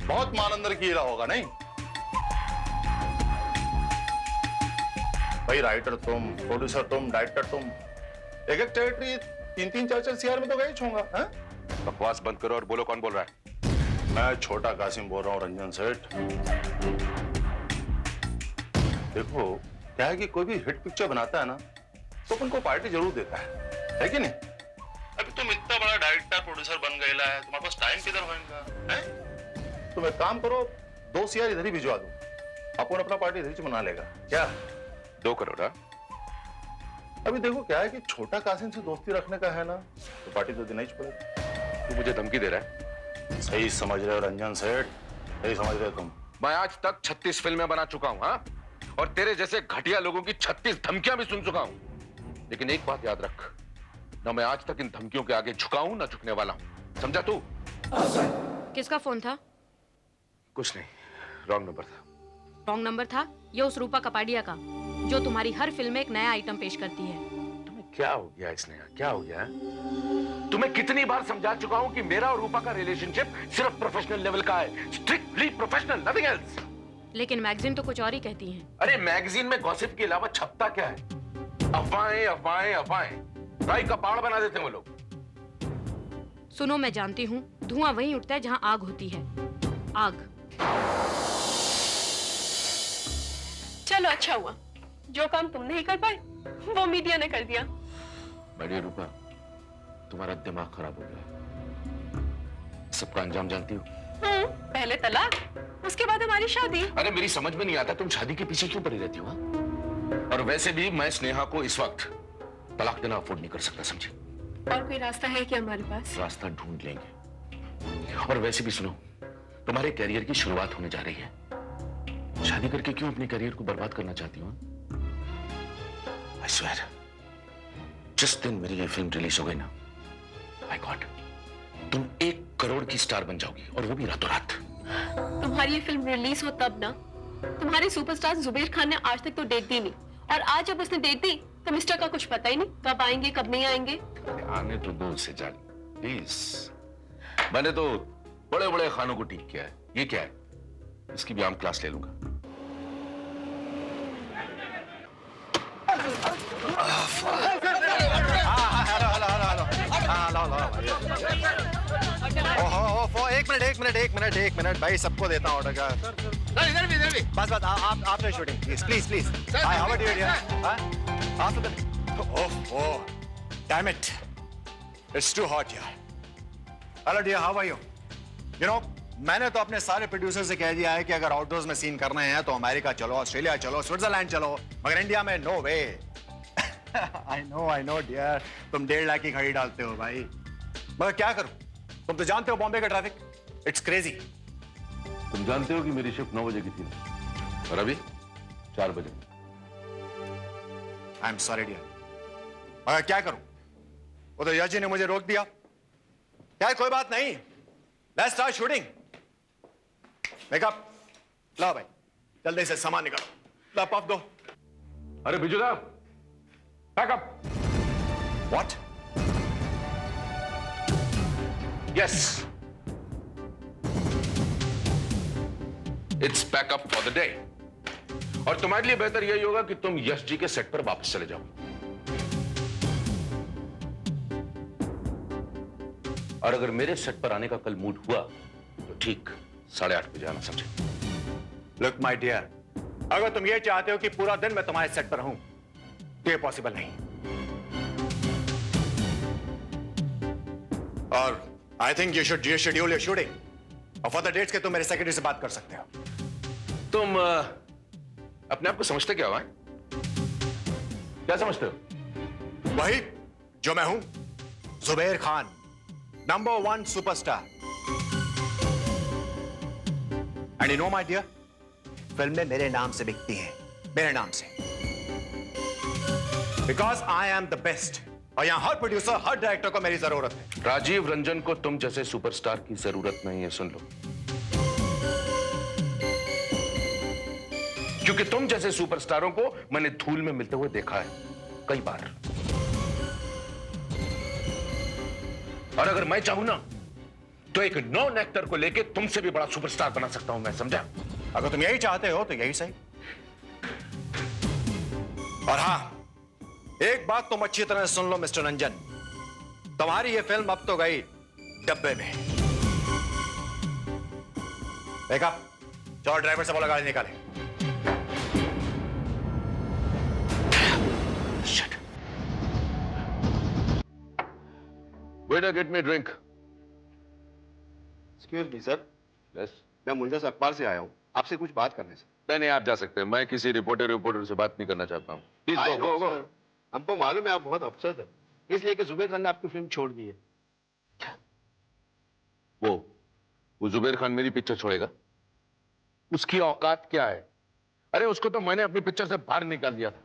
बहुत माल अंदर की हीरा होगा नहीं भाई। राइटर तुम, प्रोड्यूसर तुम, डायरेक्टर तुम, एक एक टेरिटरी 3-3 4-4 सीआर में तो गए छूंगा। बकवास बंद करो और बोलो कौन बोल रहा है। मैं छोटा कासिम बोल रहा हूँ रंजन सेठ। देखो क्या है कि कोई भी हिट पिक्चर बनाता है ना तो अपन को पार्टी जरूर देता है कि नहीं। अभी तुम इतना बड़ा डायरेक्टर प्रोड्यूसर बन गए है, तुम्हारे पास टाइम किधर होगा है? तुम एक काम करो, 2 सीआर इधर ही भिजवा दो, अपन अपना पार्टी इधर ही बना लेगा क्या। 2 करोड़? अभी देखो क्या है कि छोटा कासिम से दोस्ती रखने का है ना तो पार्टी तो देना ही पड़ेगा। तू मुझे धमकी दे रहा है? सही समझ रहे हो रंजन सेठ, सही समझ रहे हो तुम। मैं आज तक 36 फिल्में बना चुका हूं, हाँ? और तेरे जैसे घटिया लोगों की 36 धमकियां भी सुन चुका हूं। लेकिन एक बात याद रख, ना मैं आज तक इन धमकियों के आगे झुका हूं ना झुकने वाला हूं, समझा तू? किसका फोन था? कुछ नहीं, रॉन्ग नंबर था। रॉन्ग नंबर था? ये उस रूपा कपाडिया का जो तुम्हारी हर फिल्म में एक नया आइटम पेश करती है। तुम्हें क्या हो गया इसने, क्या हो गया? तुम्हें कितनी बार समझा चुका हूं कि मेरा और रूपा का रिलेशनशिप सिर्फ प्रोफेशनल लेवल का है, स्ट्रिक्टली प्रोफेशनल, नथिंग एल्स। लेकिन मैगजीन तो कुछ और ही कहती हैं। अरे मैगजीन में गॉसिप के अलावा छपता क्या है? अफवाहें अफवाहें अफवाहें, राई का पहाड़ बना देते हैं वो लोग। सुनो, मैं जानती हूँ धुआं वहीं उठता है जहाँ आग होती है। आग। चलो अच्छा हुआ, जो काम तुम नहीं कर पाए वो मीडिया ने कर दिया। बढ़िया रूपा, तुम्हारा दिमाग खराब हो गया। सबका अंजाम जानती हो? पहले तलाक, उसके बाद हमारी शादी। अरे मेरी समझ में नहीं आता तुम शादी के पीछे क्यों पड़ी रहती हो? और वैसे भी मैं स्नेहा को इस वक्त तलाक देना अफोर्ड नहीं कर सकता, समझी? और कोई रास्ता है क्या हमारे पास? रास्ता ढूंढ लेंगे। और वैसे भी सुनो, तुम्हारे कैरियर की शुरुआत होने जा रही है। शादी करके क्यों अपने कैरियर को बर्बाद करना चाहती हो? I swear, जिस दिन मेरी ये फिल्म रिलीज हो गई ना, my God, तुम 1 करोड़ की स्टार बन जाओगी, और वो भी रातों रात। तुम्हारी ये फिल्म रिलीज हो तब ना। तुम्हारे सुपरस्टार जुबेर खान ने आज तक तो डेट दी नहीं, और आज जब उसने डेट दी तो मिस्टर का कुछ पता ही नहीं, कब आएंगे कब नहीं आएंगे। आने तो दो से जाने, प्लीज। मैंने तो बड़े बड़े खानों को ठीक किया है। ये क्या है? इसकी भी आम क्लास ले लूंगा। एक मिनट भाई, सबको देता हूँ ऑर्डर का। इधर भी बस आपने shooting please please. How are you dear? Oh damn it, it's too hot यार। Hello dear, how are you? You know, मैंने तो अपने सारे प्रोड्यूसर से कह दिया है कि अगर आउटडोर्स में सीन करने हैं तो अमेरिका चलो, ऑस्ट्रेलिया चलो, स्विट्जरलैंड चलो, मगर इंडिया में no way. I know dear, तुम 1.5 लाख की खड़ी डालते हो भाई, मगर क्या करूं? तुम तो जानते हो बॉम्बे का ट्रैफिक, इट्स क्रेजी। तुम जानते हो कि मेरी शिफ्ट 9 बजे की थी और अभी 4 बजे। आई एम सॉरी डियर, मगर क्या करूं? वो तो यश जी ने मुझे रोक दिया। क्या कोई बात नहीं, लेट्स स्टार्ट शूटिंग। मेकअप ला भाई, जल्दी से सामान निकालो, ला पफ दो। अरे बिजुदा, packup. What? Yes, it's packup for the day. और तुम्हारे लिए बेहतर यही होगा कि तुम यश जी के सेट पर वापस चले जाओ। और अगर मेरे सेट पर आने का कल मूड हुआ तो ठीक 8:30 बजे आना, समझे? लुक माय डियर, अगर तुम ये चाहते हो कि पूरा दिन मैं तुम्हारे सेट पर रहूं तो ये पॉसिबल नहीं। और I think you should schedule your shooting और फॉर द डेट्स के तुम मेरे सेक्रेटरी से बात कर सकते हो। तुम अपने आप को समझते क्या हो? क्या समझते हो? वही जो मैं हूं, Zubair Khan, number 1 superstar. And you know my dear, फिल्में मेरे नाम से बिकती हैं, मेरे नाम से, because I am the best. और यहां हर प्रोड्यूसर, हर डायरेक्टर को मेरी जरूरत है। राजीव रंजन को तुम जैसे सुपरस्टार की जरूरत नहीं है, सुन लो, क्योंकि तुम जैसे सुपरस्टारों को मैंने धूल में मिलते हुए देखा है कई बार। और अगर मैं चाहूं ना तो एक नॉन एक्टर को लेके तुमसे भी बड़ा सुपरस्टार बना सकता हूं मैं, समझा? अगर तुम यही चाहते हो तो यही सही। और हां, एक बात तुम अच्छी तरह सुन लो मिस्टर रंजन, तुम्हारी ये फिल्म अब तो गई डब्बे में। देखा, चलो ड्राइवर से बोला गाड़ी निकाले। Waiter, get me a drink. Excuse me sir. Yes. मैं मुंजा से अखबार से आया हूँ, आपसे कुछ बात करने से। नहीं, आप जा सकते हैं। मैं किसी रिपोर्टर से बात नहीं करना चाहता हूँ। Please go. हमको मालूम है आप बहुत अपसेट है, इसलिए कि जुबैर खान ने आपकी फिल्म छोड़ दी है। वो जुबैर खान मेरी पिक्चर छोड़ेगा? उसकी औकात क्या है? अरे उसको तो मैंने अपनी पिक्चर से बाहर निकाल दिया था।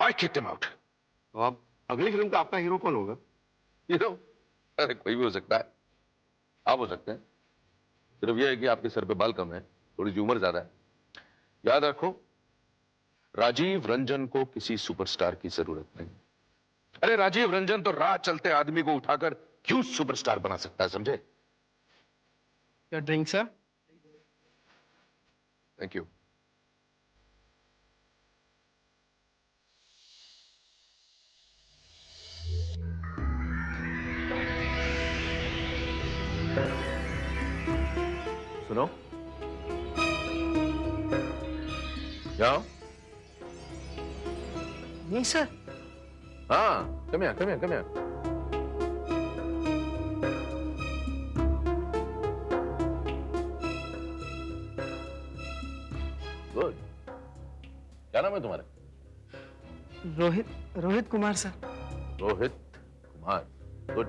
I kicked him out. तो अब अगली फिल्म का आपका हीरो कौन होगा? हीरो? अरे कोई भी हो सकता है, आप हो सकते हैं। सिर्फ यह है कि आपके सर पे बाल कम है, थोड़ी सी उम्र ज्यादा है। याद रखो, राजीव रंजन को किसी सुपरस्टार की जरूरत नहीं। अरे राजीव रंजन तो राह चलते आदमी को उठाकर क्यों सुपरस्टार बना सकता है, समझे? Your drink sir. Thank you. सुनो, जाओ। नहीं सर। हाँ, come here. गुड। क्या नाम है तुम्हारा? रोहित कुमार सर। रोहित कुमार, गुड।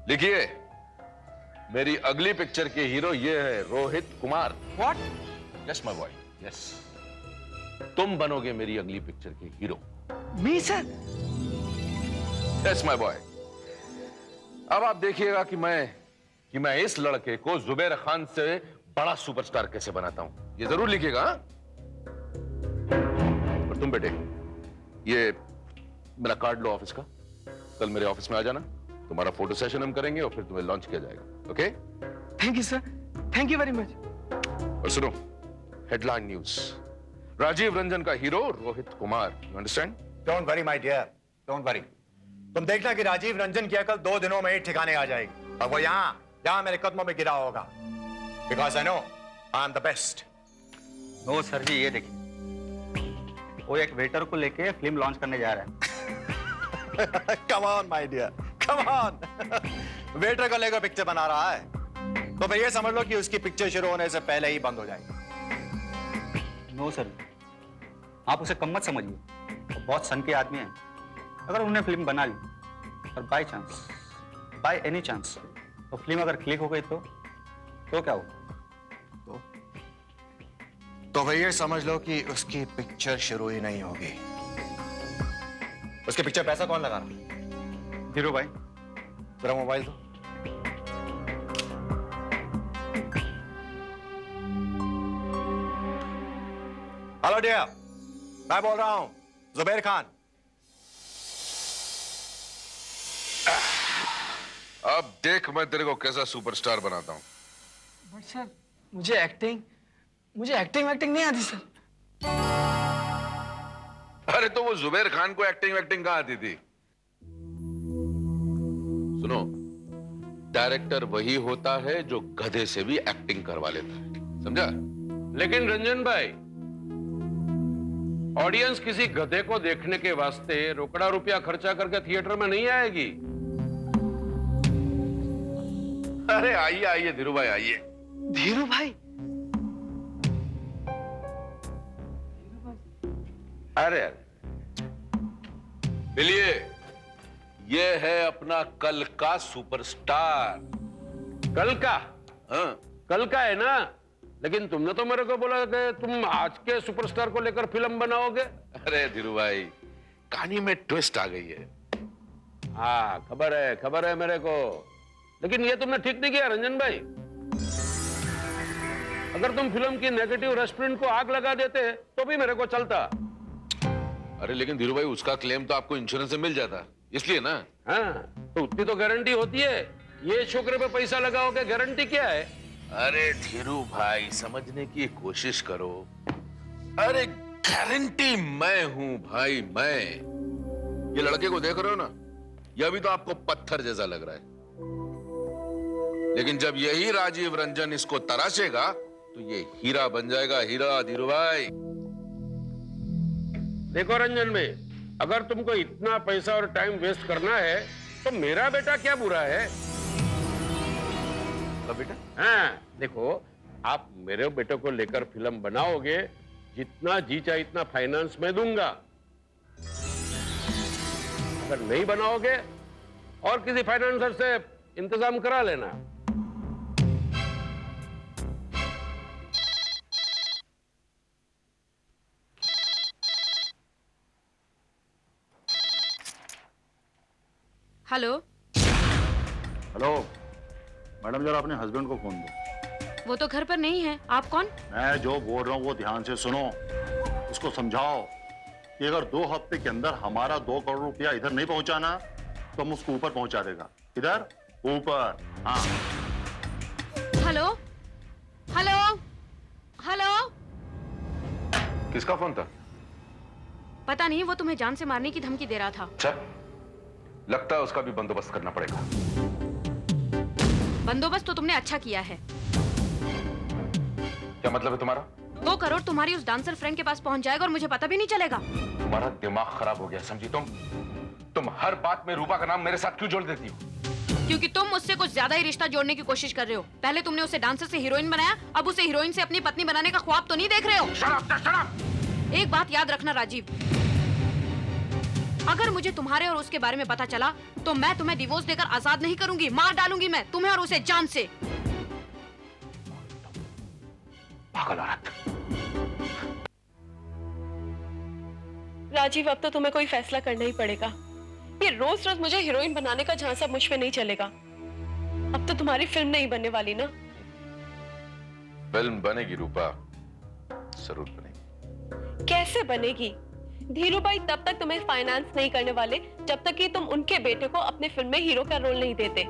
लिखिए, मेरी अगली पिक्चर के हीरो ये है, Rohit Kumar. What? Yes my boy, yes. तुम बनोगे मेरी अगली पिक्चर के hero. Me sir? Yes my boy. अब आप देखिएगा कि मैं इस लड़के को जुबैर खान से बड़ा सुपरस्टार कैसे बनाता हूं। ये जरूर लिखिएगा। और तुम बेटे, ये मेरा कार्ड लो ऑफिस का। कल मेरे ऑफिस में आ जाना, तुम्हारा फोटो सेशन हम करेंगे और फिर तुम्हें लॉन्च किया जाएगा। Okay? Thank you sir, thank you very much. और सुनो, हेडलाइन न्यूज, राजीव रंजन का hero Rohit Kumar. You understand? Don't worry my dear, don't worry. तुम देखना कि राजीव रंजन की अकल 2 दिनों में ही ठिकाने आ जाएगी और वो यहां मेरे कदमों में गिरा होगा। Because I know I am the best. No sir ji, ये देखिए, वो एक वेटर को लेके फिल्म लॉन्च करने जा रहा है। Come on my dear, come on. Waiter को लेकर पिक्चर बना रहा है तो फिर ये समझ लो कि उसकी पिक्चर शुरू होने से पहले ही बंद हो जाएगी। नो सर, आप उसे कम मत समझिए, वो बहुत सन के आदमी हैं। अगर उन्होंने फिल्म बना ली और by chance, by any chance, तो फिल्म अगर क्लिक हो गई तो क्या होगा? तो फिर ये समझ लो कि उसकी पिक्चर शुरू ही नहीं होगी। उसकी पिक्चर पैसा कौन लगा रहा? हीरो भाई। तेरा मोबाइल दो। हेलो डियर, मैं बोल रहा हूं जुबैर खान। अब देख मैं तेरे को कैसा सुपरस्टार बनाता हूं। बट सर, मुझे एक्टिंग नहीं आती सर। अरे तो वो जुबैर खान को एक्टिंग कहां आती थी? सुनो, डायरेक्टर वही होता है जो गधे से भी एक्टिंग करवा लेता है, समझा? लेकिन रंजन भाई, ऑडियंस किसी गधे को देखने के वास्ते रोकड़ा रुपया खर्चा करके थिएटर में नहीं आएगी। अरे आइए आइए धीरू भाई आइए। धीरू भाई? अरे मिलिए, ये है अपना कल का सुपरस्टार। कल का? हाँ कल का है ना, लेकिन तुमने तो मेरे को बोला कि तुम आज के सुपरस्टार को लेकर फिल्म बनाओगे। अरे धीरू भाई, कहानी में ट्विस्ट आ गई है। हाँ खबर है मेरे को, लेकिन ये तुमने ठीक नहीं किया रंजन भाई। अगर तुम फिल्म की नेगेटिव रेस्टोरेंट को आग लगा देते तो भी मेरे को चलता। अरे लेकिन धीरू भाई, उसका क्लेम तो आपको इंश्योरेंस से मिल जाता, इसलिए ना। हाँ, तो उतनी तो गारंटी होती है। ये छोकरे पे पैसा लगाओगे, गारंटी क्या है? अरे धीरू भाई, समझने की कोशिश करो। अरे गारंटी मैं हूं भाई, मैं। ये लड़के को देख रहे हो ना, ये अभी तो आपको पत्थर जैसा लग रहा है, लेकिन जब यही राजीव रंजन इसको तराशेगा तो ये हीरा बन जाएगा, हीरा। धीरू भाई देखो रंजन भाई, अगर तुमको इतना पैसा और टाइम वेस्ट करना है तो मेरा बेटा क्या बुरा है? बेटा? हाँ देखो, आप मेरे बेटे को लेकर फिल्म बनाओगे, जितना जी चाहे इतना फाइनेंस में दूंगा। अगर नहीं बनाओगे और किसी फाइनेंसर से इंतजाम करा लेना। हेलो हेलो मैडम, जरा अपने हस्बैंड को फोन दो। वो तो घर पर नहीं है। आप कौन? मैं जो बोल रहा हूँ वो ध्यान से सुनो। उसको समझाओ कि अगर 2 हफ्ते के अंदर हमारा 2 करोड़ रुपया इधर नहीं पहुंचाना तो हम उसको ऊपर पहुंचा देगा। इधर ऊपर। हाँ। Hello hello hello. किसका फोन था? पता नहीं, वो तुम्हें जान से मारने की धमकी दे रहा था। अच्छा, लगता है उसका भी बंदोबस्त करना पड़ेगा। बंदोबस्त तो तुमने अच्छा किया है। क्या मतलब है तुम्हारा? 2 करोड़ तुम्हारी उस डांसर फ्रेंड के पास पहुंच जाएगा और मुझे पता भी नहीं चलेगा। तुम्हारा दिमाग खराब हो गया समझी तुम हर बात में रूपा का नाम मेरे साथ क्यों जोड़ देती हो? क्योंकि तुम मुझसे कुछ ज्यादा ही रिश्ता जोड़ने की कोशिश कर रहे हो। पहले तुमने उसे डांसर से हीरोइन बनाया, अब उसे हीरोइन से अपनी पत्नी बनाने का ख्वाब तो नहीं देख रहे हो? Shut up. एक बात याद रखना राजीव, अगर मुझे तुम्हारे और उसके बारे में पता चला तो मैं तुम्हें डिवोर्स देकर आजाद नहीं करूंगी, मार डालूंगी मैं तुम्हें और उसे जान से। पागल औरत। राजीव, अब तो तुम्हें कोई फैसला करना ही पड़ेगा। ये रोज रोज मुझे हीरोइन बनाने का झांसा मुझ पे नहीं चलेगा। अब तो तुम्हारी फिल्म नहीं बनने वाली ना? फिल्म बनेगी रूपा, जरूर बनेगी। कैसे बनेगी? धीरू भाई तब तक तुम्हें फाइनेंस नहीं करने वाले जब तक कि तुम उनके बेटे को अपने फिल्म में हीरो का रोल नहीं देते।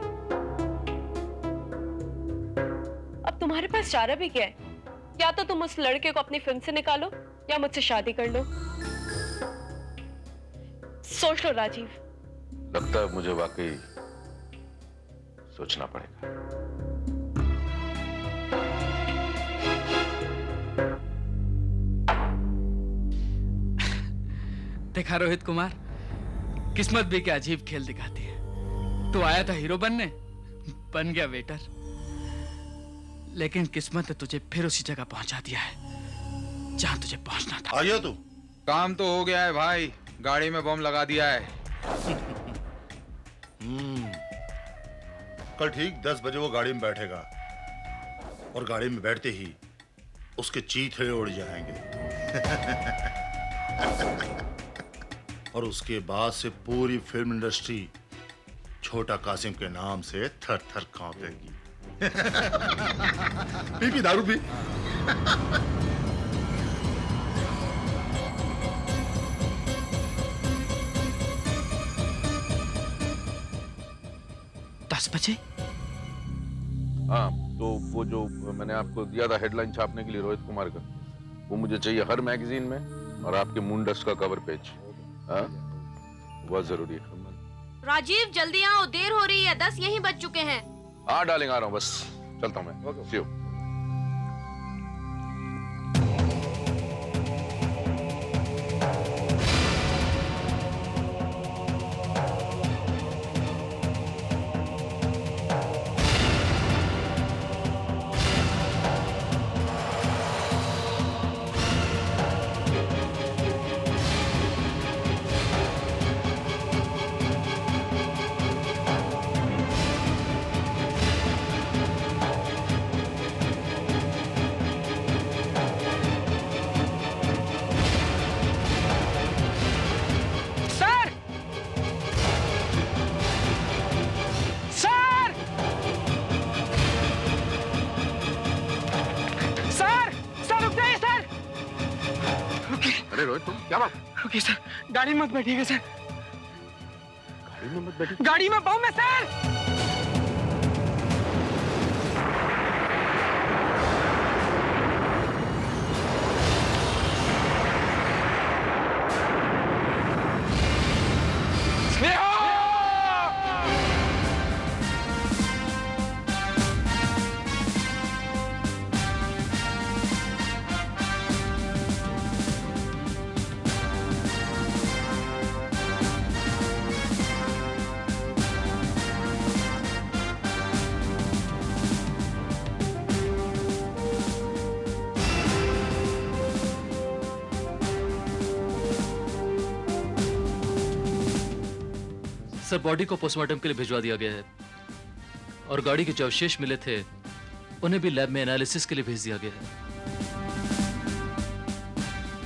अब तुम्हारे पास चारा भी क्या है? या तो तुम उस लड़के को अपनी फिल्म से निकालो या मुझसे शादी कर लो। सोच लो राजीव। लगता है मुझे वाकई सोचना पड़ेगा। देखा रोहित कुमार, किस्मत भी क्या अजीब खेल दिखाती है। तू आया था हीरो बनने, बन गया वेटर, लेकिन किस्मत ने तुझे फिर उसी जगह पहुंचा दिया है जहां तुझे पहुंचना था। आइए तू। काम तो हो गया है भाई, गाड़ी में बम लगा दिया है। कल ठीक 10 बजे वो गाड़ी में बैठेगा और गाड़ी में बैठते ही उसके चीथड़े उड़ जाएंगे। और उसके बाद से पूरी फिल्म इंडस्ट्री छोटा कासिम के नाम से थर थर कांपेगी। पी दारू पी। बजे? हाँ, तो वो जो मैंने आपको दिया था हेडलाइन छापने के लिए रोहित कुमार का, वो मुझे चाहिए हर मैगजीन में और आपके मूनडस्ट का कवर पेज। हाँ, बहुत जरूरी है। राजीव जल्दी आओ, देर हो रही है, 10 यहीं बज चुके हैं। हाँ डार्लिंग, आ रहा हूँ, बस चलता हूँ मैं। See you। अरे रोहित तुम क्या बात? रुकिए सर, गाड़ी में मत बैठिएगा सर। गाड़ी में मत बैठिए। गाड़ी में पाऊं मैं सर? सर बॉडी को पोस्टमार्टम के लिए भिजवा दिया गया है और गाड़ी के जो अवशेष मिले थे उन्हें भी लैब में एनालिसिस के लिए भेज दिया गया है।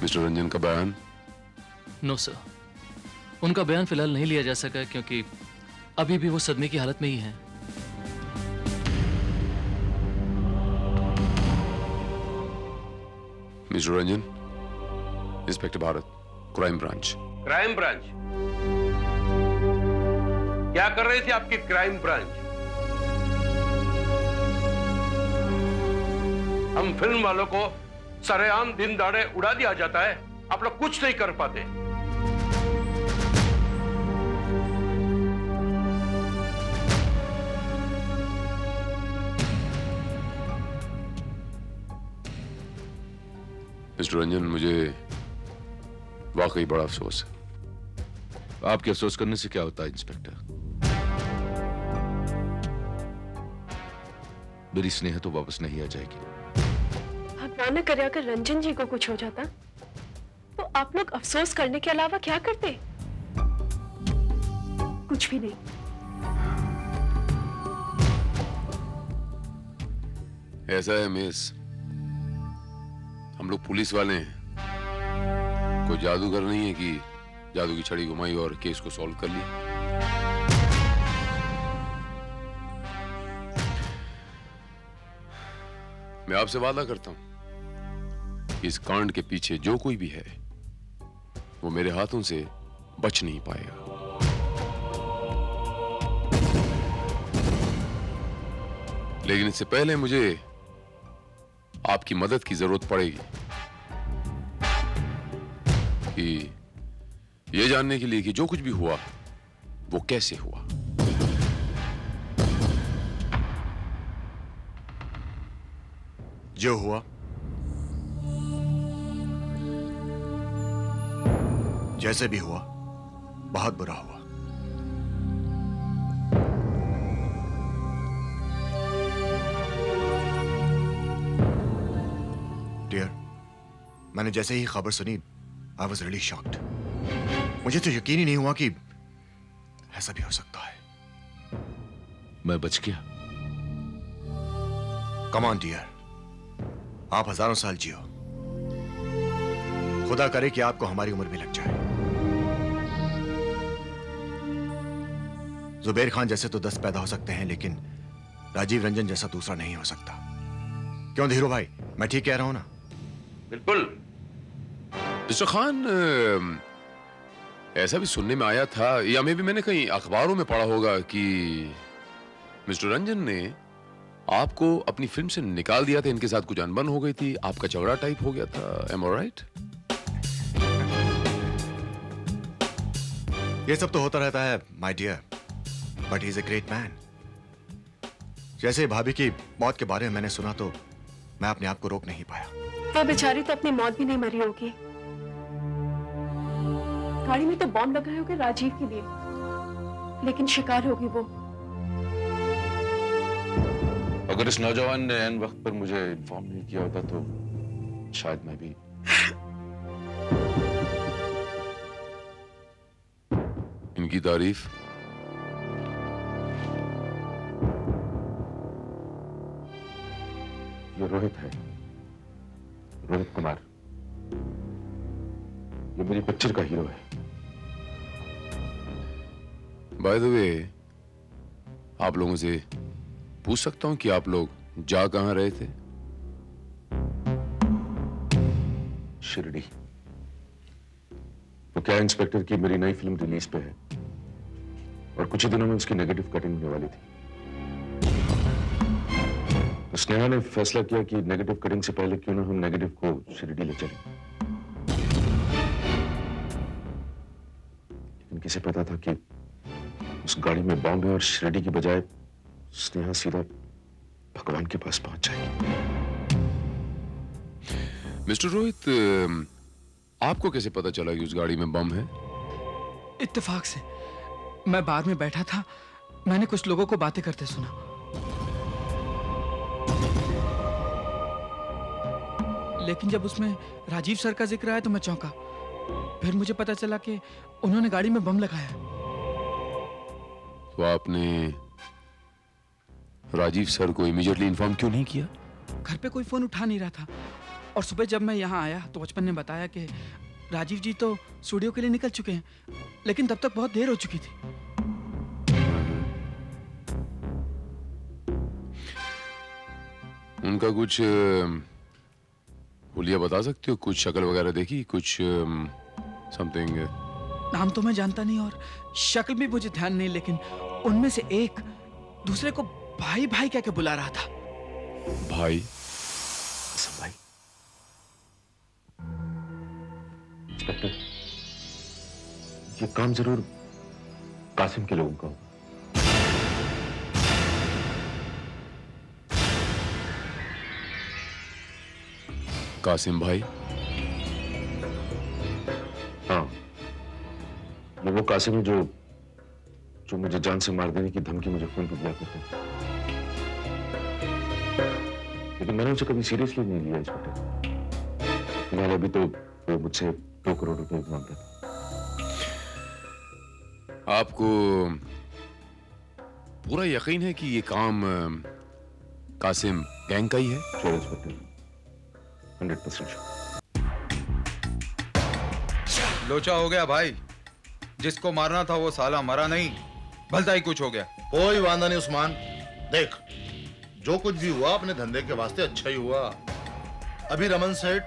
मिस्टर रंजन का बयान? नो सर, उनका बयान फिलहाल नहीं लिया जा सका क्योंकि अभी भी वो सदमे की हालत में ही हैं। Mister Ranjan, inspector Bharat, crime branch. Crime branch? क्या कर रही थी आपकी क्राइम ब्रांच? हम फिल्म वालों को सरेआम दिन दाड़े उड़ा दिया जाता है, आप लोग कुछ नहीं कर पाते। मिस्टर रंजन, मुझे वाकई बड़ा अफसोस है। आपके अफसोस करने से क्या होता है इंस्पेक्टर? मेरी स्नेह तो वापस नहीं आ जाएगी। भगवान न करे अगर रंजन जी को कुछ हो जाता तो आप लोग अफसोस करने के अलावा क्या करते? कुछ भी नहीं। ऐसा है मिस, हम लोग पुलिस वाले हैं, कोई जादूगर नहीं है कि जादू की छड़ी घुमाई और केस को सॉल्व कर लिया। मैं आपसे वादा करता हूं कि इस कांड के पीछे जो कोई भी है वो मेरे हाथों से बच नहीं पाएगा। लेकिन इससे पहले मुझे आपकी मदद की जरूरत पड़ेगी कि यह जानने के लिए कि जो कुछ भी हुआ वो कैसे हुआ। जो हुआ जैसे भी हुआ बहुत बुरा हुआ। डियर, मैंने जैसे ही खबर सुनी आई वॉज रियली शॉक्ड। मुझे तो यकीन ही नहीं हुआ कि ऐसा भी हो सकता है। मैं बच गया। कम ऑन डियर, आप हजारों साल जियो। खुदा करे कि आपको हमारी उम्र भी लग जाए। जुबेर खान जैसे तो 10 पैदा हो सकते हैं, लेकिन राजीव रंजन जैसा दूसरा नहीं हो सकता। क्यों धीरू भाई, मैं ठीक कह रहा हूं ना? बिल्कुल। मिस्टर खान, ऐसा भी सुनने में आया था या मे भी मैंने कहीं अखबारों में पढ़ा होगा कि मिस्टर रंजन ने आपको अपनी फिल्म से निकाल दिया था। इनके साथ कुछ अनबन हो गई थी, आपका झगड़ा टाइप हो गया था। Am I right? ये सब तो होता रहता है my dear, but he is a great man. जैसे भाभी की मौत के बारे में मैंने सुना तो मैं अपने आप को रोक नहीं पाया। वो बेचारी तो अपनी मौत भी नहीं मरी होगी। गाड़ी में तो बॉम्ब लगाए होंगे राजीव के लिए, लेकिन शिकार होगी वो। अगर इस नौजवान ने ऐन वक्त पर मुझे इन्फॉर्म नहीं किया होता तो शायद मैं भी। इनकी तारीफ ये रोहित है, रोहित कुमार। ये मेरी पिक्चर का हीरो है। बाय द वे, आप लोगों से पूछ सकता हूं कि आप लोग जा कहां रहे थे? शिरडी। तो क्या इंस्पेक्टर की मेरी नई फिल्म रिलीज पे है और कुछ ही दिनों में उसकी नेगेटिव कटिंग होने वाली थी। तो स्नेहा ने फैसला किया कि नेगेटिव कटिंग से पहले क्यों ना हम नेगेटिव को शिरडी ले चलें। लेकिन किसे पता था कि उस गाड़ी में बॉम्ब है और शिरडी की बजाय स्नेहा सीधा भगवान के पास पहुंच जाएगी। मिस्टर रोहित, आपको कैसे पता चला कि उस गाड़ी में बम है? इत्तेफाक से मैं बार में बैठा था, मैंने कुछ लोगों को बातें करते सुना। लेकिन जब उसमें राजीव सर का जिक्र आया तो मैं चौंका। फिर मुझे पता चला कि उन्होंने गाड़ी में बम लगाया। तो आपने राजीव सर को इमीडिएटली इन्फॉर्म क्यों नहीं किया? घर पे कोई फोन उठा नहीं रहा था और सुबह जब मैं यहाँ आया तो बचपन ने बताया कि राजीव जी तो स्टूडियो के लिए निकल चुके हैं, लेकिन तब तक बहुत देर हो चुकी थी। उनका कुछ हुलिया बता सकते हो? कुछ शक्ल वगैरह देखी? कुछ समथिंग? नाम तो मैं जानता नहीं और शक्ल भी मुझे ध्यान नहीं, लेकिन उनमें से एक दूसरे को भाई भाई कह के बुला रहा था। भाई? भाई? इंस्पेक्टर, ये काम जरूर कासिम के लोगों का होगा। कासिम भाई? हाँ, ये वो कासिम है जो मुझे जान से मार देने की धमकी मुझे फोन पर दिया करते हैं। लेकिन मैंने उसे कभी सीरियसली नहीं लिया इंस्पेक्टर। फिलहाल अभी तो वो मुझसे 2 करोड़ रुपए मांगता था। आपको पूरा यकीन है कि ये काम कासिम गैंग का ही है? Sure inspector, 100% sure. लोचा हो गया भाई। जिसको मारना था वो साला मरा नहीं, भलता ही कुछ हो गया। कोई वादा नहीं उस्मान, देख जो कुछ भी हुआ अपने धंधे के वास्ते अच्छा ही हुआ। अभी रमन सेठ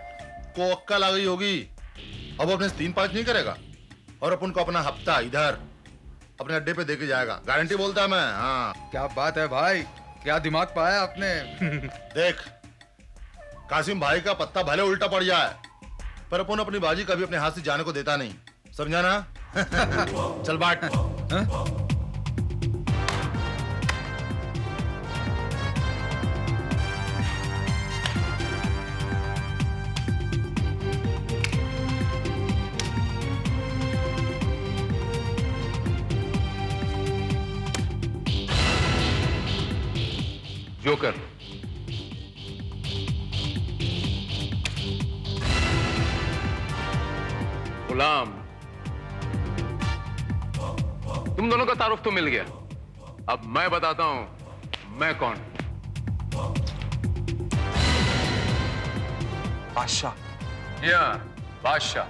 को अक्कल आ गई होगी, अब अपने 3-5 नहीं करेगा और अपन को अपना हफ्ता इधर अपने अड्डे पे देके जाएगा, गारंटी बोलता है मैं। हाँ, क्या बात है भाई, क्या दिमाग पाया आपने। देख कासिम भाई का पत्ता भले उल्टा पड़ जाए पर अपन अपनी बाजी कभी अपने हाथ से जाने को देता नहीं, समझा ना। चल बाट। जोकर, गुलाम, तुम दोनों का तारुफ तो मिल गया। अब मैं बताता हूं मैं कौन। बादशाह। या बादशाह।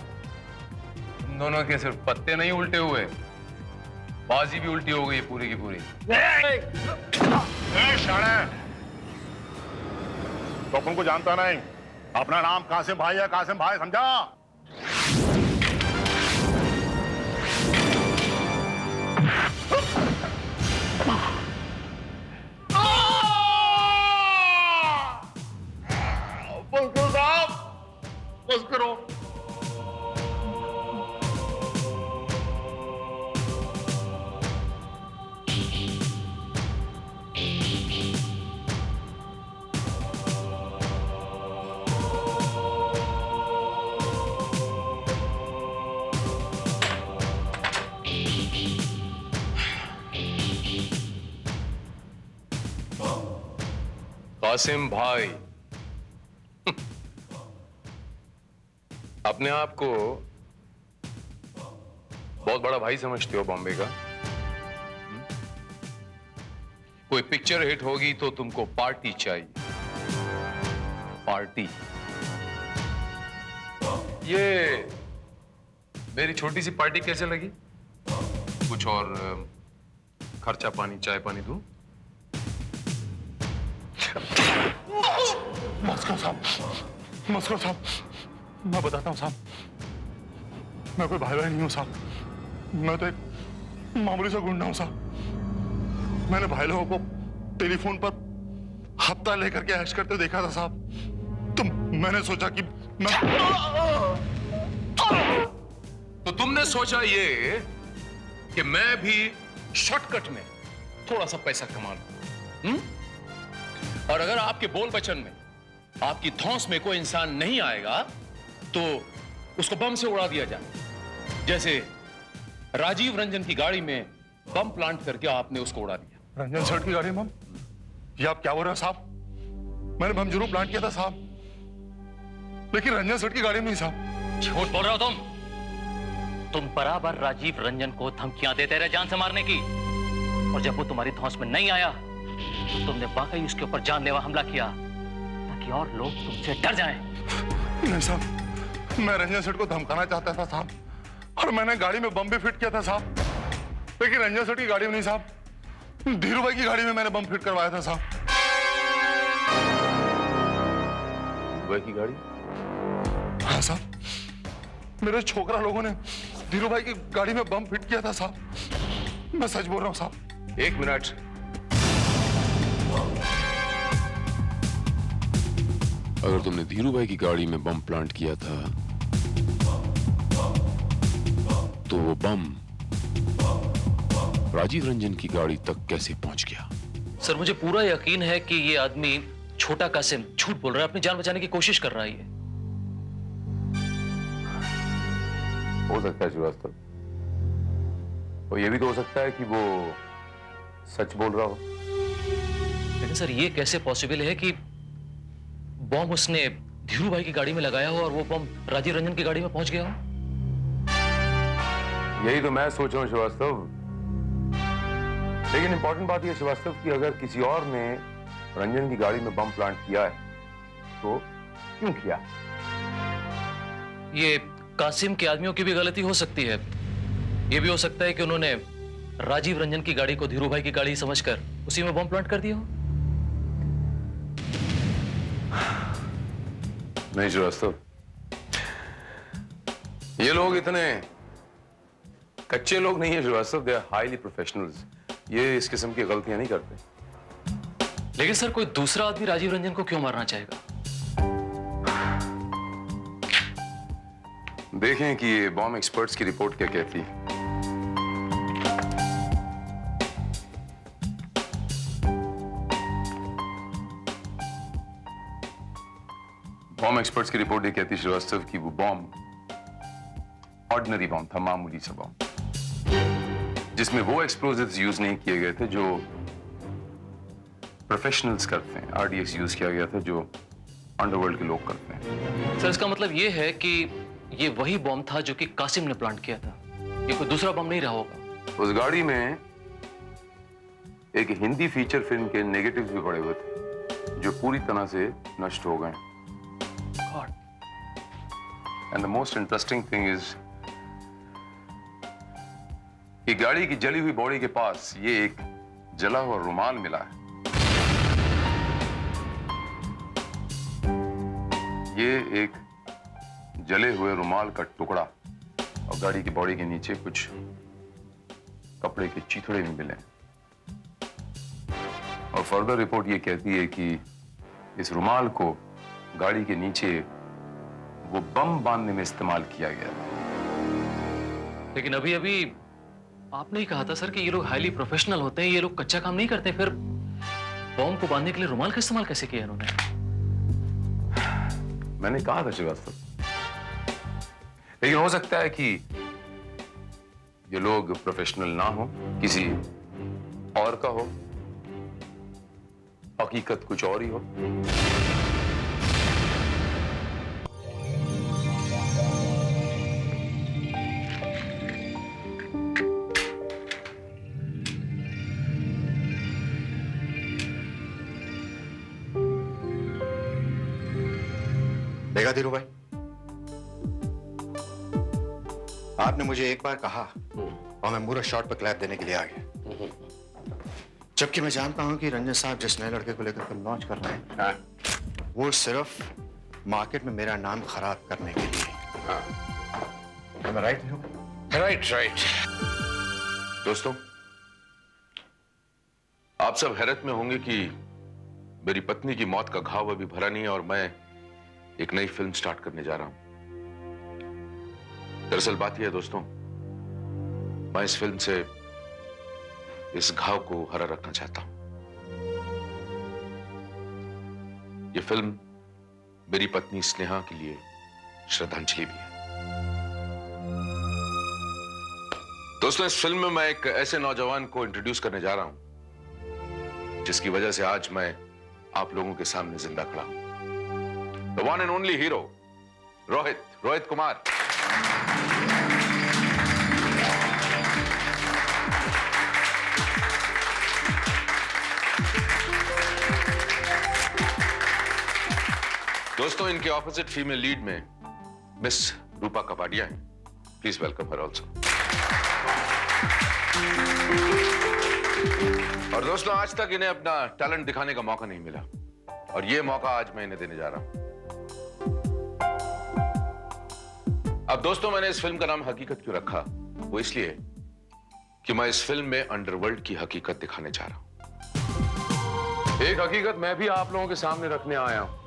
तुम दोनों के सिर्फ पत्ते नहीं उल्टे हुए, बाजी भी उल्टी हो गई पूरी की पूरी। तो अपन को जानता नहीं, अपना नाम कासिम भाई है, कासिम भाई, समझा। बस करो। कासिम भाई, अपने आप को बहुत बड़ा भाई समझते हो बॉम्बे का? कोई पिक्चर हिट होगी तो तुमको पार्टी चाहिए, पार्टी। ये मेरी छोटी सी पार्टी कैसे लगी? कुछ और खर्चा पानी, चाय पानी दूं? मस्को साहब, मैं बताता हूं साहब, मैं कोई भाई नहीं हूँ साहब, मैं तो एक मामूली सा गुंडा हूँ साहब। मैंने भाई लोगों को टेलीफोन पर हफ्ता लेकर के ऐश करते देखा था साहब, तो मैंने सोचा कि तो तुमने सोचा ये कि मैं भी शॉर्टकट में थोड़ा सा पैसा कमा लूं, और अगर आपके बोल वचन में, आपकी धौंस में कोई इंसान नहीं आएगा तो उसको बम से उड़ा दिया जाए, जैसे राजीव रंजन की गाड़ी में बम प्लांट करके आपने उसको उड़ा दिया। रंजन सेठ की गाड़ी में बम? ये आप क्या बोल रहे हो साहब? मैंने बम जरूर प्लांट किया था साहब, लेकिन रंजन सेठ की गाड़ी में नहीं साहब। झूठ बोल रहे हो तुम बराबर राजीव रंजन को धमकियां देते रहे जान से मारने की, और जब वो तुम्हारी धौंस में नहीं आया तो तुमने वाकई उसके ऊपर जानलेवा हमला किया ताकि और लोग तुमसे डर जाएं। नहीं साहब, मैं रंजन सेठ को धमकाना चाहता था साहब, और मैंने गाड़ी में बम भी फिट किया था साहब, लेकिन रंजन सेठ की गाड़ी में नहीं साहब, धीरू भाई की गाड़ी में मैंने बम फिट करवाया था साहब। भाई की गाड़ी? हाँ साहब, मेरे छोकरा लोगों ने धीरू भाई की गाड़ी में बम फिट किया था साहब, मैं सच बोल रहा हूँ साहब। एक मिनट, अगर तुमने धीरू भाई की गाड़ी में बम प्लांट किया था तो वो बम राजीव रंजन की गाड़ी तक कैसे पहुंच गया? सर मुझे पूरा यकीन है कि ये आदमी छोटा कासिम झूठ बोल रहा है, अपनी जान बचाने की कोशिश कर रहा है। हो सकता है श्रीवास्तव, और ये भी तो हो सकता है कि वो सच बोल रहा हो। लेकिन सर ये कैसे पॉसिबल है कि बम उसने धीरू भाई की गाड़ी में लगाया हो और वो बम राजीव रंजन की गाड़ी में पहुंच गया हो? यही तो मैं सोच रहा हूं श्रीवास्तव, लेकिन इंपॉर्टेंट बात यह श्रीवास्तव कि अगर किसी और ने रंजन की गाड़ी में बम प्लांट किया है तो क्यों किया? ये कासिम के आदमियों की भी गलती हो सकती है। ये भी हो सकता है कि उन्होंने राजीव रंजन की गाड़ी को धीरू भाई की गाड़ी समझकर उसी में बम प्लांट कर दिया हो। नहीं श्रीवास्तव, ये लोग इतने कच्चे लोग नहीं है Srivastava, they are highly professionals. ये इस किस्म की गलतियां नहीं करते। लेकिन सर कोई दूसरा आदमी राजीव रंजन को क्यों मारना चाहेगा? देखें कि ये बॉम्ब एक्सपर्ट्स की रिपोर्ट क्या कहती है। बॉम्ब एक्सपर्ट्स की रिपोर्ट ये कहती है श्रीवास्तव कि वो बॉम्ब ऑर्डिनरी बॉम्ब था, मामूली सा बॉम्ब, जिसमें वो एक्सप्लोजिव्स यूज नहीं किए गए थे जो प्रोफेशनल्स करते हैं। आरडीएक्स यूज किया गया था जो अंडरवर्ल्ड के लोग करते हैं। सर इसका मतलब ये है कि ये वही बॉम्ब था जो कि कासिम ने प्लांट किया था, ये कोई दूसरा बॉम्ब नहीं रहा होगा। उस गाड़ी में एक हिंदी फीचर फिल्म के नेगेटिव्स भी पड़े हुए थे जो पूरी तरह से नष्ट हो गए। And the most interesting thing is कि गाड़ी की जली हुई बॉडी के पास ये एक जला हुआ रुमाल मिला है। ये एक जले हुए रुमाल का टुकड़ा और गाड़ी की बॉडी के नीचे कुछ कपड़े के चीथड़े भी मिले। और फर्दर रिपोर्ट ये कहती है कि इस रुमाल को गाड़ी के नीचे वो बम बांधने में इस्तेमाल किया गया। लेकिन अभी अभी आपने ही कहा था सर कि ये लोग हाईली प्रोफेशनल होते हैं, ये लोग कच्चा काम नहीं करते, फिर बॉम्ब को बांधने के लिए रुमाल का इस्तेमाल कैसे किया इन्होंने? मैंने कहा था श्रीवास्तव, लेकिन हो सकता है कि ये लोग प्रोफेशनल ना हो, किसी और का हो, हकीकत कुछ और ही हो। देखा धीरू भाई, आपने मुझे एक बार कहा और मैं पूरा शॉट पर क्लैप देने के लिए आ गया, जबकि मैं जानता हूं कि रंजन साहब जिस नए लड़के को लेकर फिल्म लॉन्च कर रहे हैं वो सिर्फ मार्केट में मेरा नाम खराब करने के लिए। राइट। दोस्तों, आप सब हैरत में होंगे कि मेरी पत्नी की मौत का घाव अभी भरा नहीं है और मैं एक नई फिल्म स्टार्ट करने जा रहा हूं। दरअसल बात यह है दोस्तों, मैं इस फिल्म से इस घाव को हरा रखना चाहता हूं। यह फिल्म मेरी पत्नी स्नेहा के लिए श्रद्धांजलि भी है। दोस्तों, इस फिल्म में मैं एक ऐसे नौजवान को इंट्रोड्यूस करने जा रहा हूं जिसकी वजह से आज मैं आप लोगों के सामने जिंदा खड़ा हूं। The one and only hero Rohit Kumar. दोस्तों, इनके ऑपोजिट फीमेल लीड में मिस रूपा कपाडिया हैं। Please welcome her also. और दोस्तों, आज तक इन्हें अपना टैलेंट दिखाने का मौका नहीं मिला और यह मौका आज मैं इन्हें देने जा रहा हूं। अब दोस्तों, मैंने इस फिल्म का नाम हकीकत क्यों रखा? वो इसलिए कि मैं इस फिल्म में अंडरवर्ल्ड की हकीकत दिखाने जा रहा हूं। एक हकीकत मैं भी आप लोगों के सामने रखने आया हूं।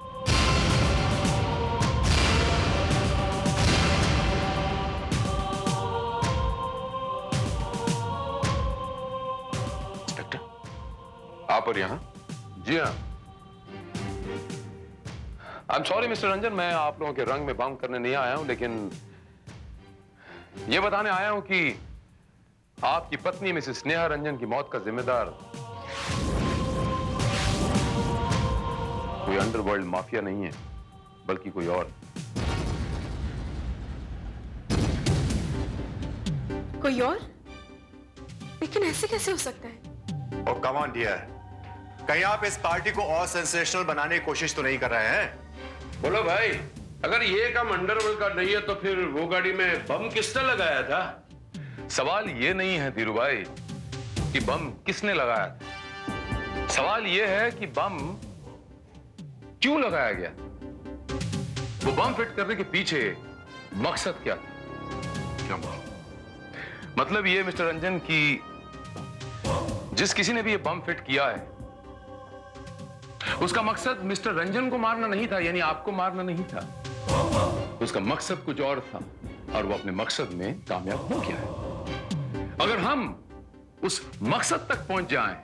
आप और यहां? जी हाँ। आई एम सॉरी मिस्टर रंजन, मैं आप लोगों के रंग में बाउंड करने नहीं आया हूं, लेकिन यह बताने आया हूं कि आपकी पत्नी मिसेस स्नेहा रंजन की मौत का जिम्मेदार कोई अंडरवर्ल्ड माफिया नहीं है, बल्कि कोई और। कोई और? लेकिन ऐसे कैसे हो सकता है? Oh, come on, dear. कहीं आप इस पार्टी को और सेंसेशनल बनाने की कोशिश तो नहीं कर रहे हैं? बोलो भाई, अगर ये काम अंडरवर्ल्ड का नहीं है तो फिर वो गाड़ी में बम किसने लगाया था? सवाल ये नहीं है धीरू भाई कि बम किसने लगाया था, सवाल ये है कि बम क्यों लगाया गया। वो बम फिट करने के पीछे मकसद क्या था? क्या मतलब ये मिस्टर रंजन की जिस किसी ने भी ये बम फिट किया है उसका मकसद मिस्टर रंजन को मारना नहीं था, यानी आपको मारना नहीं था। उसका मकसद कुछ और था और वो अपने मकसद में कामयाब हो गया है। अगर हम उस मकसद तक पहुंच जाएं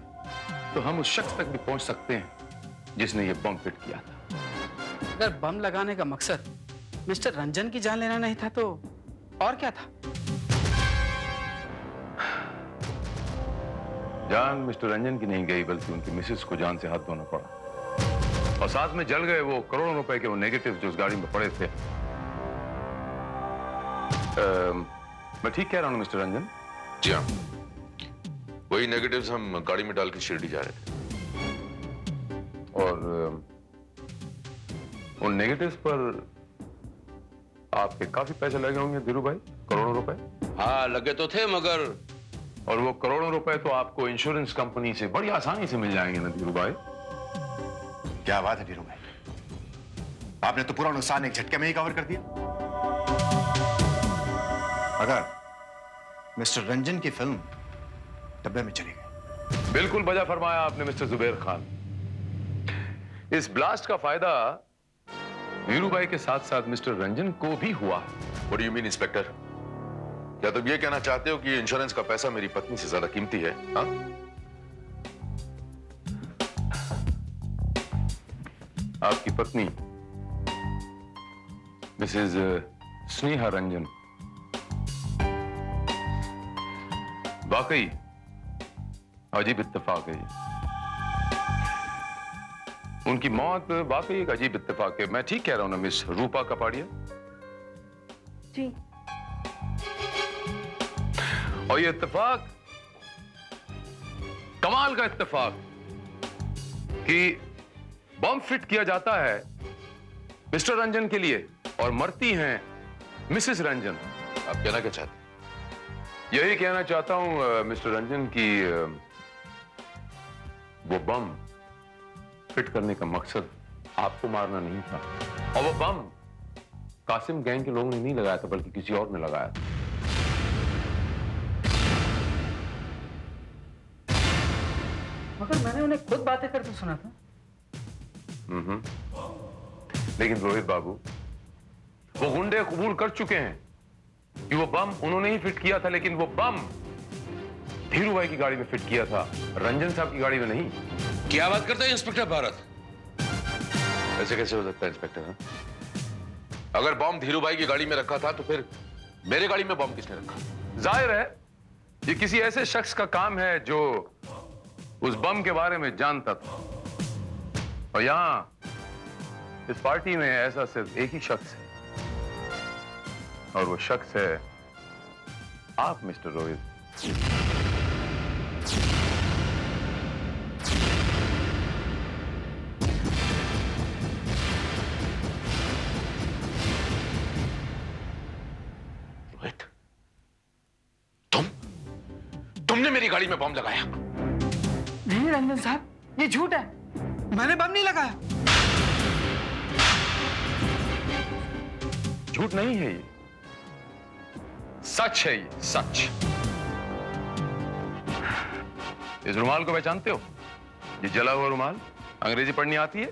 तो हम उस शख्स तक भी पहुंच सकते हैं जिसने ये बम फिट किया था। अगर बम लगाने का मकसद मिस्टर रंजन की जान लेना नहीं था तो और क्या था? जान मिस्टर रंजन की नहीं गई, बल्कि उनकी मिसेस को जान से हाथ धोना पड़ा और साथ में जल गए वो करोड़ों रुपए के वो नेगेटिव जो उस गाड़ी में पड़े थे। मैं ठीक कह रहा हूं मिस्टर रंजन? जी हाँ, वही नेगेटिव्स हम गाड़ी में डाल के शिरडी जा रहे थे और उन नेगेटिव्स पर आपके काफी पैसे लगे होंगे धीरू भाई, करोड़ों रुपए। हाँ लगे तो थे, मगर और वो करोड़ों रुपए तो आपको इंश्योरेंस कंपनी से बड़ी आसानी से मिल जाएंगे ना धीरू भाई। क्या बात है धीरू भाई, आपने तो पूरा नुकसान एक झटके में ही कवर कर दिया। अगर मिस्टर रंजन की फिल्म डब्बे में चली गई। बिल्कुल बजा फरमाया आपने मिस्टर जुबैर खान। इस ब्लास्ट का फायदा वीरू भाई के साथ साथ मिस्टर रंजन को भी हुआ। What do you mean, inspector? क्या तुम ये कहना चाहते हो कि इंश्योरेंस का पैसा मेरी पत्नी से ज्यादा कीमती है? हाँ? आपकी पत्नी मिसेस स्नेहा रंजन वाकई अजीब इत्तेफाक है। उनकी मौत वाकई एक अजीब इत्तेफाक है। मैं ठीक कह रहा हूं ना मिस रूपा कपाडिया? जी। और ये इत्तेफाक कमाल का इत्तेफाक कि बम फिट किया जाता है मिस्टर रंजन के लिए और मरती हैं मिसेस रंजन। आप कहना क्या चाहते हैं? यही कहना चाहता हूं मिस्टर रंजन की वो बम फिट करने का मकसद आपको मारना नहीं था और वो बम कासिम गैंग के लोगों ने नहीं लगाया था, बल्कि किसी और ने लगाया था। मगर मैंने उन्हें खुद बातें करते सुना था। लेकिन रोहित बाबू, वो गुंडे कबूल कर चुके हैं कि वो बम उन्होंने ही फिट किया था, लेकिन वो बम धीरू भाई की गाड़ी में फिट किया था, रंजन साहब की गाड़ी में नहीं। क्या बात करते हैं इंस्पेक्टर भारत? ऐसे कैसे हो सकता है इंस्पेक्टर? हा? अगर बम धीरू भाई की गाड़ी में रखा था तो फिर मेरे गाड़ी में बम किसने रखा? जाहिर है ये किसी ऐसे शख्स का काम है जो उस बम के बारे में जानता था। और यहां इस पार्टी में ऐसा सिर्फ एक ही शख्स है, और वो शख्स है आप मिस्टर रोहित। रोहित, तुमने मेरी गाड़ी में बम लगाया? नहीं रंजन साहब, ये झूठ है, मैंने बम नहीं लगाया। झूठ नहीं है ये, सच है ये, सच। इस रुमाल को पहचानते हो? ये जला हुआ रुमाल, अंग्रेजी पढ़नी आती है?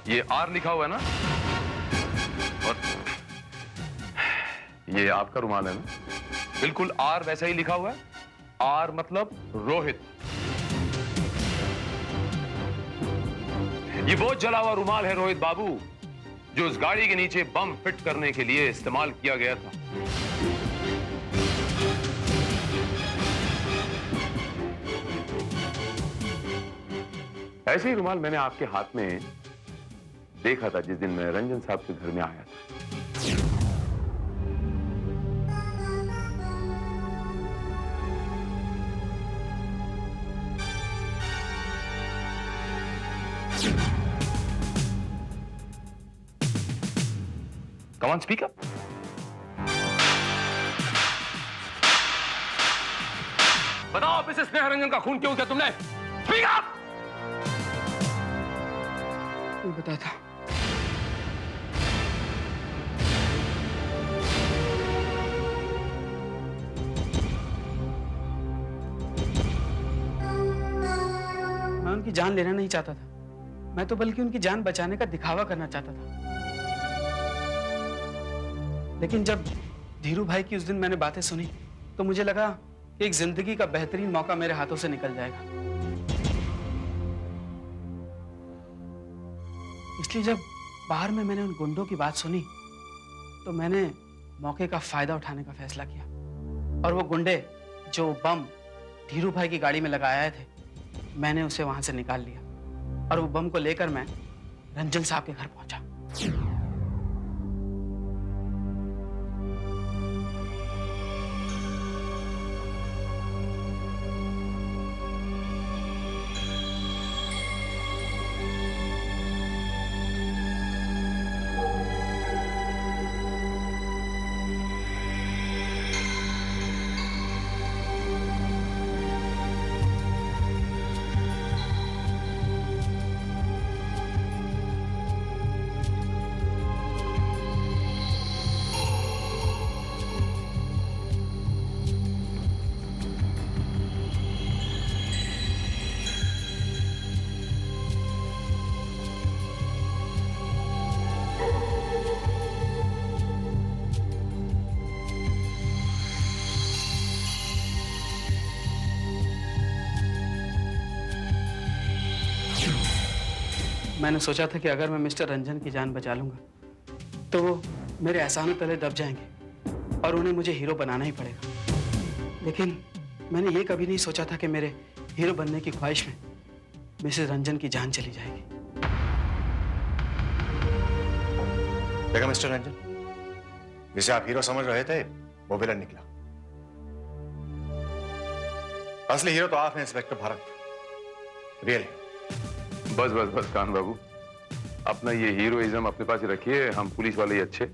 ये आर लिखा हुआ है ना, और ये आपका रुमाल है ना, बिल्कुल आर वैसा ही लिखा हुआ है। आर मतलब रोहित। ये वो जला हुआ रुमाल है रोहित बाबू, जो उस गाड़ी के नीचे बम फिट करने के लिए इस्तेमाल किया गया था। ऐसे ही रुमाल मैंने आपके हाथ में देखा था जिस दिन मैं रंजन साहब के घर में आया था। Come on, speak up. बताओ मिसेस स्नेहा रंजन का खून क्यों किया तुमने? Speak up! तू बता था। मैं उनकी जान लेना नहीं चाहता था, मैं तो बल्कि उनकी जान बचाने का दिखावा करना चाहता था। लेकिन जब धीरू भाई की उस दिन मैंने बातें सुनी तो मुझे लगा कि एक जिंदगी का बेहतरीन मौका मेरे हाथों से निकल जाएगा। इसलिए जब बाहर में मैंने उन गुंडों की बात सुनी तो मैंने मौके का फायदा उठाने का फैसला किया, और वो गुंडे जो बम धीरू भाई की गाड़ी में लगाए थे, मैंने उसे वहां से निकाल लिया, और वो बम को लेकर मैं रंजन साहब के घर पहुंचा। मैंने सोचा था कि अगर मैं मिस्टर रंजन की जान बचा लूंगा तो वो मेरे एहसानों तले दब जाएंगे और उन्हें मुझे हीरो बनाना ही पड़ेगा। लेकिन मैंने ये कभी नहीं सोचा था कि मेरे हीरो बनने की ख्वाहिश में मिसेस रंजन की जान चली जाएगी। देखा मिस्टर रंजन, जिसे आप हीरो समझ रहे थे वो विलन निकला। असली हीरो तो आप हैं इंस्पेक्टर भारत, रियली। बस बस बस कान बाबू, अपना ये हीरोइज्म अपने पास ही रखिए। हम पुलिस वाले ही अच्छे,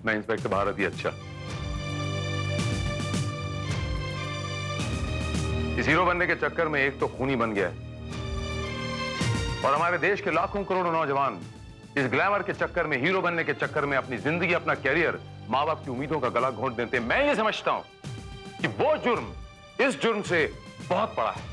मैं इंस्पेक्टर भारत ही अच्छा। इस हीरो बनने के चक्कर में एक तो खूनी बन गया है, और हमारे देश के लाखों करोड़ों नौजवान इस ग्लैमर के चक्कर में, हीरो बनने के चक्कर में अपनी जिंदगी, अपना कैरियर माँ बाप की उम्मीदों का गला घोंट देते हैं। मैं ये समझता हूं कि वो जुर्म इस जुर्म से बहुत बड़ा है।